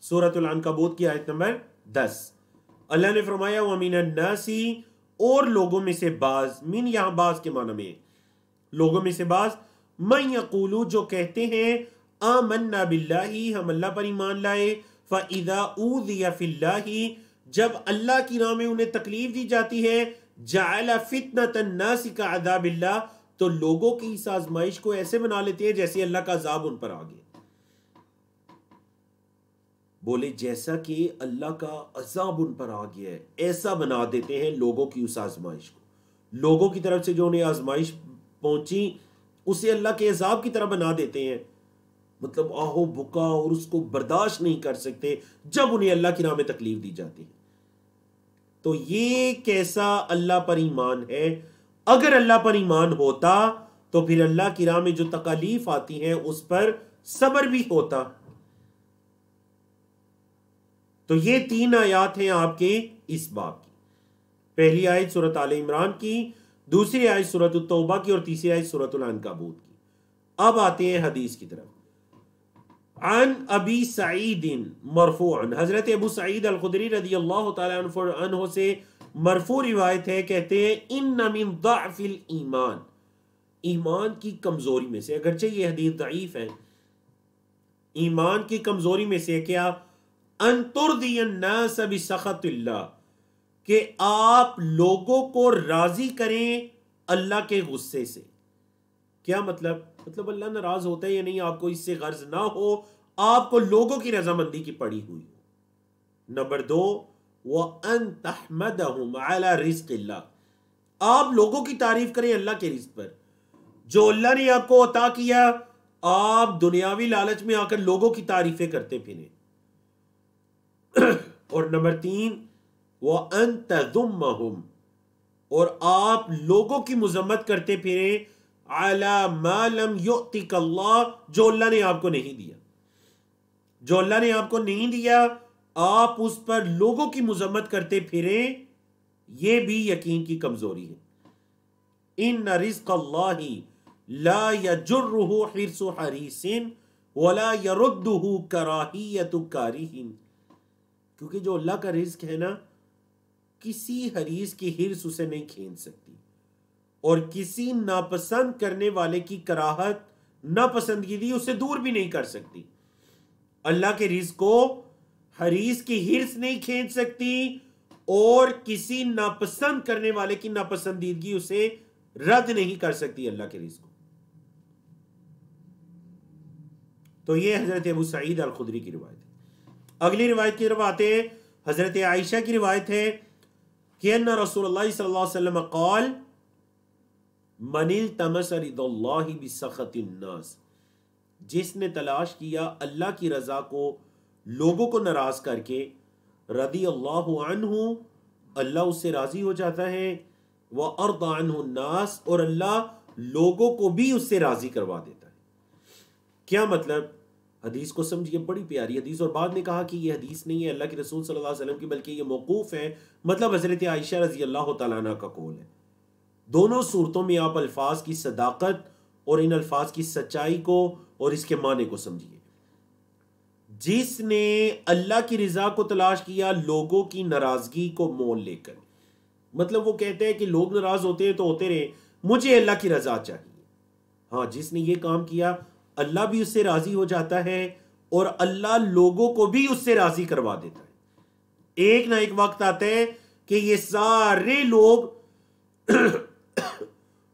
سورۃ العنکبوت کی آیت نمبر 10۔ اللہ نے فرمایا وَمِنَ النَّاسِ، اور لوگوں میں سے بعض، من یہاں بعض کے معنی میں لوگوں میں سے بعض، مَن یقولو، جو کہتے ہیں، آمنا باللہ، ہم اللہ پر ایمان لائے، فَإِذَا أُوذِيَ فِي اللَّهِ، جب اللہ کی راہ میں انہیں تکلیف دی جاتی ہے، جَعَلَ فِتْنَةَ النَّاسِ كَعَذَابِ اللَّهِ، تو لوگوں کی اس آزمائش کو ایسے بنا لیتے ہیں جیسے اللہ کا عذاب ان پر آ گیا۔ بولے جیسا کہ اللہ کا عذاب ان پر آ گیا ہے، ایسا بنا دیتے ہیں لوگوں کی اس آزمائش کو، لوگوں کی طرف سے جو انہیں آزمائش پہنچی اسے اللہ کے عذاب کی طرح بنا دیتے ہیں، مطلب آہو بکا، اور اس کو برداشت نہیں کر سکتے جب انہیں اللہ کی راہ میں تکلیف دی جاتی ہے۔ تو یہ کیسا اللہ پر ایمان ہے؟ اگر اللہ پر ایمان ہوتا تو پھر اللہ کی راہ میں جو تکالیف آتی ہیں اس پر صبر بھی ہوتا۔ تو یہ 3 آیات ہیں آپ کے اس باب کی، پہلی آیت سورۃ آل عمران کی، دوسری آیت سورۃ التوبہ کی، اور تیسری آیت سورۃ العنکبوت کی۔ اب آتے ہیں حدیث کی طرف۔ عن ابی سعید مرفوعا، حضرت ابو سعید الخدری رضی اللہ تعالی عنہ سے مرفوع روایت ہے، کہتے ہیں ان من ضعف الایمان، ایمان کی کمزوری میں سے، اگرچہ یہ حدیث ضعیف ہے، ایمان کی کمزوری میں سے کیا؟ ان ترضی الناس بسخط اللہ، کہ آپ لوگوں کو راضی کریں اللہ کے غصے سے۔ کیا مطلب اللہ ناراض ہوتا ہے یا نہیں، آپ کو اس سے غرض نہ ہو، آپ کو لوگوں کی رضامندی کی پڑی ہوئی ہو۔ نمبر 2، وَأَن تَحْمَدَهُمْ عَلَى رِزْقِ اللَّهِ، آپ لوگوں کی تعریف کریں اللہ کے رزق پر، جو اللہ نے آپ کو عطا کیا، آپ دنیاوی لالچ میں آ کر لوگوں کی تعریفیں کرتے پھریں۔ اور نمبر 3، وَأَن تَذُمَّهُمْ، اور آپ لوگوں کی مذمت کرتے پھریں عَلَى مَا لَمْ يُؤْتِكَ اللَّهُ، جو اللہ نے آپ کو نہیں دیا، جو اللہ نے آپ کو نہیں دیا آپ اس پر لوگوں کی مذمت کرتے پھریں، یہ بھی یقین کی کمزوری ہے۔ إِنَّ رِزْقَ اللَّهِ لَا يَجُرُّهُ حِرْصُ حَرِيصٍ وَلَا يَرُدُّهُ كَرَاهِيَّةُ كَارِهٍ، کیونکہ جو اللہ کا رزق ہے نا، کسی حریص کی حرص اسے نہیں کھینچ سکتی، اور کسی ناپسند کرنے والے کی کراہت، ناپسندگی اسے دور بھی نہیں کر سکتی۔ اللہ کے رزق کو حریص کی حرص نہیں کھینچ سکتی، اور کسی ناپسند کرنے والے کی ناپسندیدگی اسے رد نہیں کر سکتی اللہ کے رزق کو۔ تو یہ حضرت ابو سعید الخدری کی روایت ہے۔ اگلی روایت کی طرف آتے ہیں۔ حضرت عائشہ کی روایت ہے کہ ان رسول اللہ صلی اللہ علیہ وسلم قال من التمس رضا اللہ بسخط الناس، جس نے تلاش کیا اللہ کی رضا کو لوگوں کو ناراض کر کے، رضی اللہ عنہ، اللہ اس سے راضی ہو جاتا ہے، وَأَرْضَ عَنْهُ النَّاسِ، اور اللہ لوگوں کو بھی اس سے راضی کروا دیتا ہے۔ کیا مطلب؟ حدیث کو سمجھیے، بڑی پیاری حدیث، اور بعد نے کہا کہ یہ حدیث نہیں ہے اللہ کے رسول صلی اللہ علیہ وسلم کی، بلکہ یہ موقوف ہے، مطلب حضرت عائشہ رضی اللہ تعالیٰ عنہ کا قول ہے۔ دونوں صورتوں میں آپ الفاظ کی صداقت اور ان الفاظ کی سچائی کو اور اس کے معنی کو سمجھیے۔ جس نے اللہ کی رضا کو تلاش کیا لوگوں کی ناراضگی کو مول لے کر، مطلب وہ کہتے ہیں کہ لوگ ناراض ہوتے ہیں تو ہوتے رہے، مجھے اللہ کی رضا چاہیے۔ ہاں، جس نے یہ کام کیا اللہ بھی اس سے راضی ہو جاتا ہے، اور اللہ لوگوں کو بھی اس سے راضی کروا دیتا ہے۔ ایک نہ ایک وقت آتا ہے کہ یہ سارے لوگ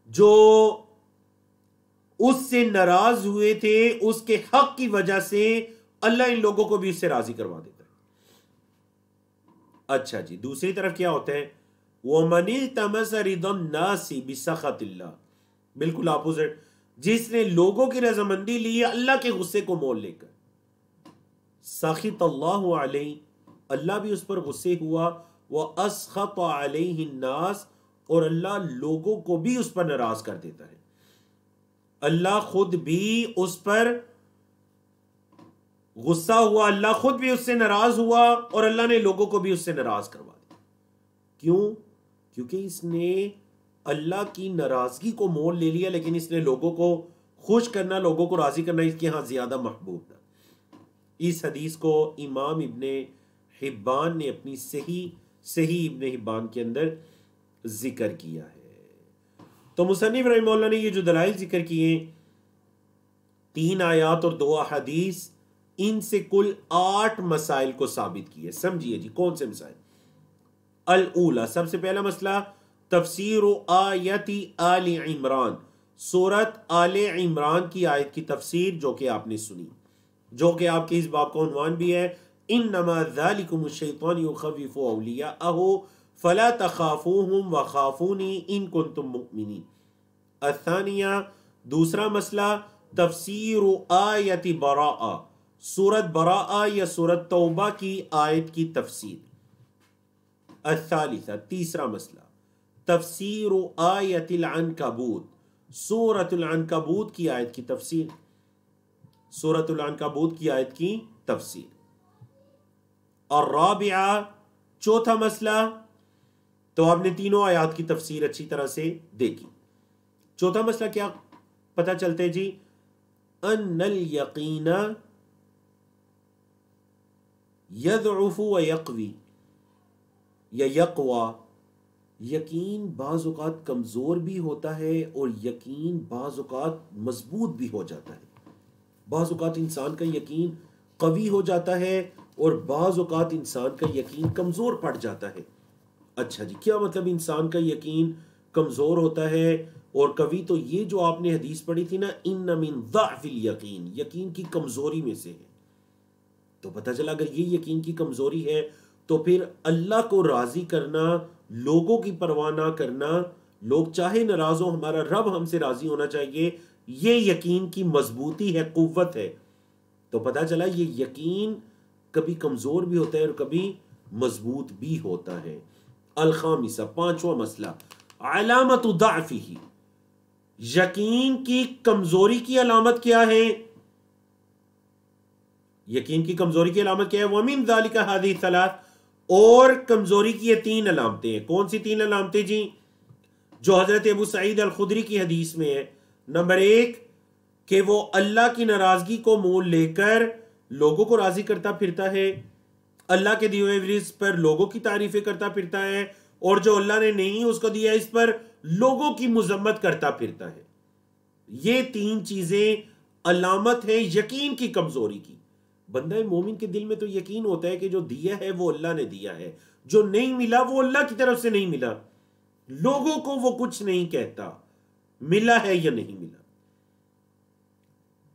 جو اس سے ناراض ہوئے تھے اس کے حق کی وجہ سے اللہ ان لوگوں کو بھی اس سے راضی کروا دیتا ہے۔ اچھا جی، دوسری طرف کیا ہوتا ہے؟ وَمَنِ الْتَمَسَ رِضَى النَّاسِ بِسَخَطِ اللَّهِ، بالکل اپوزٹ، جس نے لوگوں کی رضامندی لی اللہ کے غصے کو مول لے کر، سخط اللہ علیہ، اللہ بھی اس پر غصے ہوا، وَأَسْخَطَ عَلَيْهِ النَّاسِ، اور اللہ لوگوں کو بھی اس پر ناراض کر دیتا ہے۔ اللہ خود بھی اس پر غصہ ہوا، اللہ خود بھی اس سے ناراض ہوا، اور اللہ نے لوگوں کو بھی اس سے ناراض کروا دیا۔ کیوں؟ کیونکہ اس نے اللہ کی ناراضگی کو مول لے لیا، لیکن اس نے لوگوں کو خوش کرنا، لوگوں کو راضی کرنا اس کے ہاں زیادہ محبوب تھا۔ اس حدیث کو امام ابن حبان نے اپنی صحیح ابن حبان کے اندر ذکر کیا ہے۔ تو مصنف رحمہ اللہ نے یہ جو دلائل ذکر کیے، 3 آیات اور 2 احادیث، ان سے کل 8 مسائل کو ثابت کیے۔ سمجھیے جی، کون سے مسائل؟ الاولا، سب سے پہلا مسئلہ، تفسیر آیت آل عمران، سورت آل عمران کی آیت کی تفسیر، جو کہ آپ نے سنی، جو کہ آپ کے اس باب کا عنوان بھی ہے، انما ذالکم الشیطان یخوف اولیاءہ فلا تخافوہم وخافونی ان کنتم مؤمنین۔ الثانیہ، دوسرا مسئلہ، تفسیر آیت براءہ، سورت براءہ یا سورت توبہ کی آیت کی تفسیر۔ الثالثہ، تیسرا مسئلہ، تفسیر آیت العنکبوت، سورت العنکبوت کی آیت کی تفسیر، سورت العنکبوت کی آیت کی تفسیر۔ الرابعہ، چوتھا مسئلہ، تو آپ نے تینوں آیات کی تفسیر اچھی طرح سے دیکھی۔ چوتھا مسئلہ کیا پتہ چلتا ہے جی؟ ان الیقین یضعف و یقوی یا یقوی، یقین بعض اوقات کمزور بھی ہوتا ہے اور یقین بعض اوقات مضبوط بھی ہو جاتا ہے۔ بعض اوقات انسان کا یقین قوی ہو جاتا ہے اور بعض اوقات انسان کا یقین کمزور پڑ جاتا ہے۔ اچھا جی، کیا مطلب انسان کا یقین کمزور ہوتا ہے اور قوی؟ تو یہ جو آپ نے حدیث پڑھی تھی نا، ان من ضعف الیقین، یقین کی کمزوری میں سے ہے۔ تو پتہ چلا اگر یہ یقین کی کمزوری ہے تو پھر اللہ کو راضی کرنا، لوگوں کی پرواہ نہ کرنا، لوگ چاہے ناراض ہو، ہمارا رب ہم سے راضی ہونا چاہیے، یہ یقین کی مضبوطی ہے، قوت ہے۔ تو پتہ چلا یہ یقین کبھی کمزور بھی ہوتا ہے اور کبھی مضبوط بھی ہوتا ہے۔ الخامسہ، پانچواں مسئلہ، علامت ضعفہ، یقین کی کمزوری کی علامت کیا ہے؟ یقین کی کمزوری کی علامت کیا ہے؟ وَمِن ذَلِكَ هَذِهِ الثَّلَاث، اور کمزوری کی یہ تین علامتیں ہیں۔ کون سی تین علامتیں جی؟ جو حضرت ابو سعید الخدری کی حدیث میں ہے۔ نمبر ایک، کہ وہ اللہ کی ناراضگی کو مول لے کر لوگوں کو راضی کرتا پھرتا ہے، اللہ کے دیے ہوئے رزق پر لوگوں کی تعریفیں کرتا پھرتا ہے، اور جو اللہ نے نہیں اس کو دیا اس پر لوگوں کی مذمت کرتا پھرتا ہے۔ یہ تین چیزیں علامت ہے یقین کی کمزوری کی۔ بندہ مومن کے دل میں تو یقین ہوتا ہے کہ جو دیا ہے وہ اللہ نے دیا ہے، جو نہیں ملا وہ اللہ کی طرف سے نہیں ملا، لوگوں کو وہ کچھ نہیں کہتا ملا ہے یا نہیں ملا۔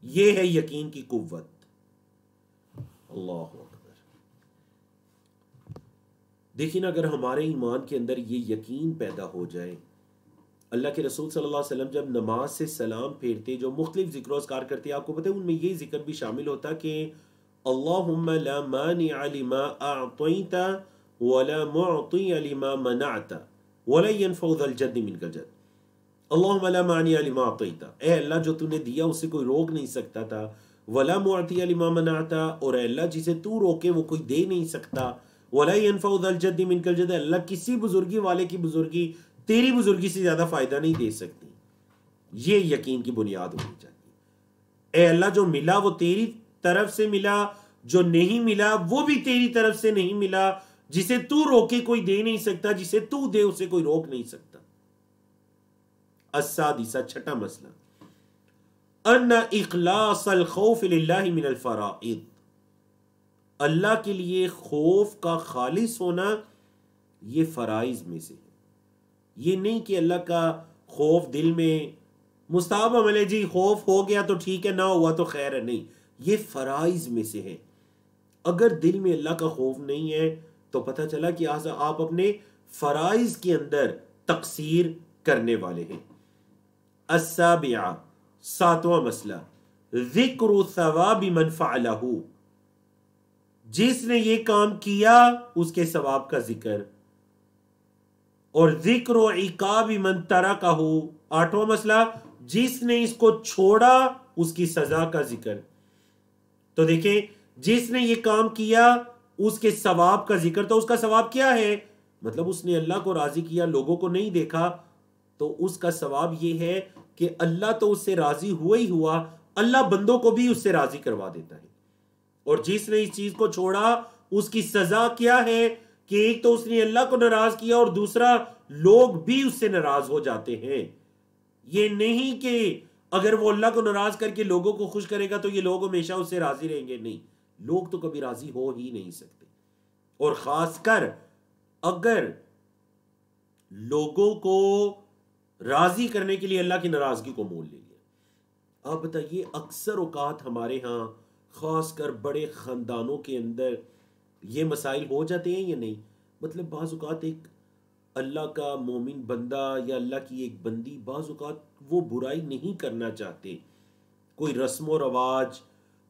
یہ ہے یقین کی قوت۔ اللہ اکبر۔ دیکھیں اگر ہمارے ایمان کے اندر یہ یقین پیدا ہو جائے، اللہ کے رسول صلی اللہ علیہ وسلم جب نماز سے سلام پھیرتے جو مختلف ذکر و اذکار کرتے، آپ کو پتہ ہے ان میں یہ ذکر بھی شامل ہوتا کہ اللہم لا مانع لما اعطیت ولا معطی لما منعت ولا ينفع ذا الجد منک الجد۔ اللہم لا مانع لما اعطیت، اے اللہ جو تو نے دیا اسے کوئی روک نہیں سکتا تھا، ولا معطی لما منعت، اور اے اللہ جسے تو روکے وہ کوئی دے نہیں سکتا، ولا ينفع ذا الجد منک الجد، اللہ کسی بزرگی والے کی بزرگی تیری بزرگی سے زیادہ فائدہ نہیں دے سکتی۔ یہ یقین کی بنیاد ہونی چاہیے۔ اے اللہ جو ملا وہ تیری طرف سے ملا، جو نہیں ملا وہ بھی تیری طرف سے نہیں ملا، جسے تو روکے کوئی دے نہیں سکتا، جسے تو دے اسے کوئی روک نہیں سکتا۔ السادسہ، چھٹا مسئلہ، ان اخلاص الخوف للہ من الفرائض، اللہ کے لیے خوف کا خالص ہونا یہ فرائض میں سے ہے۔ یہ نہیں کہ اللہ کا خوف دل میں مستحب عمل ہے، جی خوف ہو گیا تو ٹھیک ہے، نہ ہوا تو خیر ہے، نہیں، یہ فرائض میں سے ہے۔ اگر دل میں اللہ کا خوف نہیں ہے تو پتہ چلا کہ آپ اپنے فرائض کے اندر تقصیر کرنے والے ہیں۔ السابعہ، ساتواں مسئلہ، ذکر ثواب من فعلہ، جس نے یہ کام کیا اس کے ثواب کا ذکر، اور ذکر و عقاب من ترکہ، آٹھواں مسئلہ، جس نے اس کو چھوڑا اس کی سزا کا ذکر۔ تو دیکھیں جس نے یہ کام کیا اس کے ثواب کا ذکر، تو اس کا ثواب کیا ہے؟ مطلب اس نے اللہ کو راضی کیا، لوگوں کو نہیں دیکھا، تو اس کا ثواب یہ ہے کہ اللہ تو اس سے راضی ہوا ہی ہوا، اللہ بندوں کو بھی اس سے راضی کروا دیتا ہے۔ اور جس نے اس چیز کو چھوڑا اس کی سزا کیا ہے کہ ایک تو اس نے اللہ کو ناراض کیا اور دوسرا لوگ بھی اس سے ناراض ہو جاتے ہیں۔ یہ نہیں کہ اگر وہ اللہ کو ناراض کر کے لوگوں کو خوش کرے گا تو یہ لوگ ہمیشہ اس سے راضی رہیں گے، نہیں، لوگ تو کبھی راضی ہو ہی نہیں سکتے، اور خاص کر اگر لوگوں کو راضی کرنے کے لیے اللہ کی ناراضگی کو مول لے لیا۔ آپ بتائیے اکثر اوقات ہمارے ہاں خاص کر بڑے خاندانوں کے اندر یہ مسائل ہو جاتے ہیں یا نہیں؟ مطلب بعض اوقات ایک اللہ کا مومن بندہ یا اللہ کی ایک بندی بعض اوقات وہ برائی نہیں کرنا چاہتے، کوئی رسم و رواج،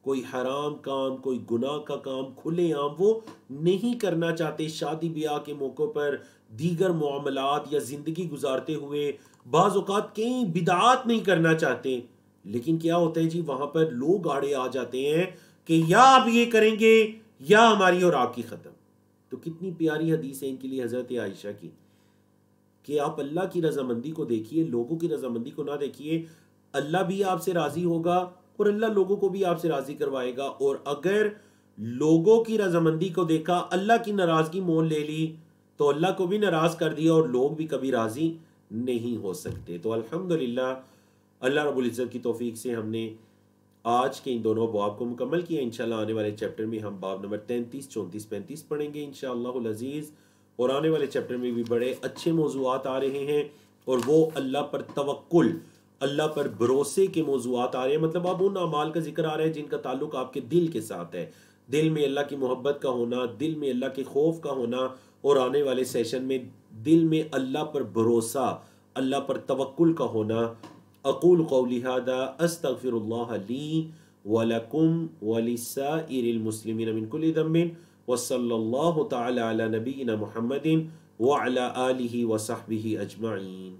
کوئی حرام کام، کوئی گناہ کا کام کھلے عام وہ نہیں کرنا چاہتے، شادی بیاہ کے موقع پر، دیگر معاملات یا زندگی گزارتے ہوئے بعض اوقات کئی بدعات نہیں کرنا چاہتے، لیکن کیا ہوتا ہے جی وہاں پر لوگ آڑے آ جاتے ہیں کہ یا آپ یہ کریں گے یا ہماری اور آپ کی ختم۔ تو کتنی پیاری حدیث ہے ان کے لیے حضرت عائشہ کی کہ آپ اللہ کی رضامندی کو دیکھیے، لوگوں کی رضامندی کو نہ دیکھیے، اللہ بھی آپ سے راضی ہوگا اور اللہ لوگوں کو بھی آپ سے راضی کروائے گا، اور اگر لوگوں کی رضامندی کو دیکھا، اللہ کی ناراضگی مول لے لی تو اللہ کو بھی ناراض کر دیا اور لوگ بھی کبھی راضی نہیں ہو سکتے۔ تو الحمدللہ اللہ رب العزت کی توفیق سے ہم نے آج کے ان دونوں ابواب کو مکمل کیا۔ انشاءاللہ آنے والے چیپٹر میں ہم باب نمبر 33، 34، 35 پڑھیں گے انشاءاللہ العزیز، اور آنے والے چیپٹر میں بھی بڑے اچھے موضوعات آ رہے ہیں، اور وہ اللہ پر توکل، اللہ پر بھروسے کے موضوعات آ رہے ہیں۔ مطلب اب ان اعمال کا ذکر آ رہا ہے جن کا تعلق آپ کے دل کے ساتھ ہے، دل میں اللہ کی محبت کا ہونا، دل میں اللہ کے خوف کا ہونا، اور آنے والے سیشن میں دل میں اللہ پر بھروسہ، اللہ پر توکل کا ہونا۔ اقول قولی ھذا استغفر اللہ لی ولکم ولسائر المسلمین من کل ذنب وصلی اللہ تعالی علی نبینا محمد وعلی آلہ وصحبہ اجمعین۔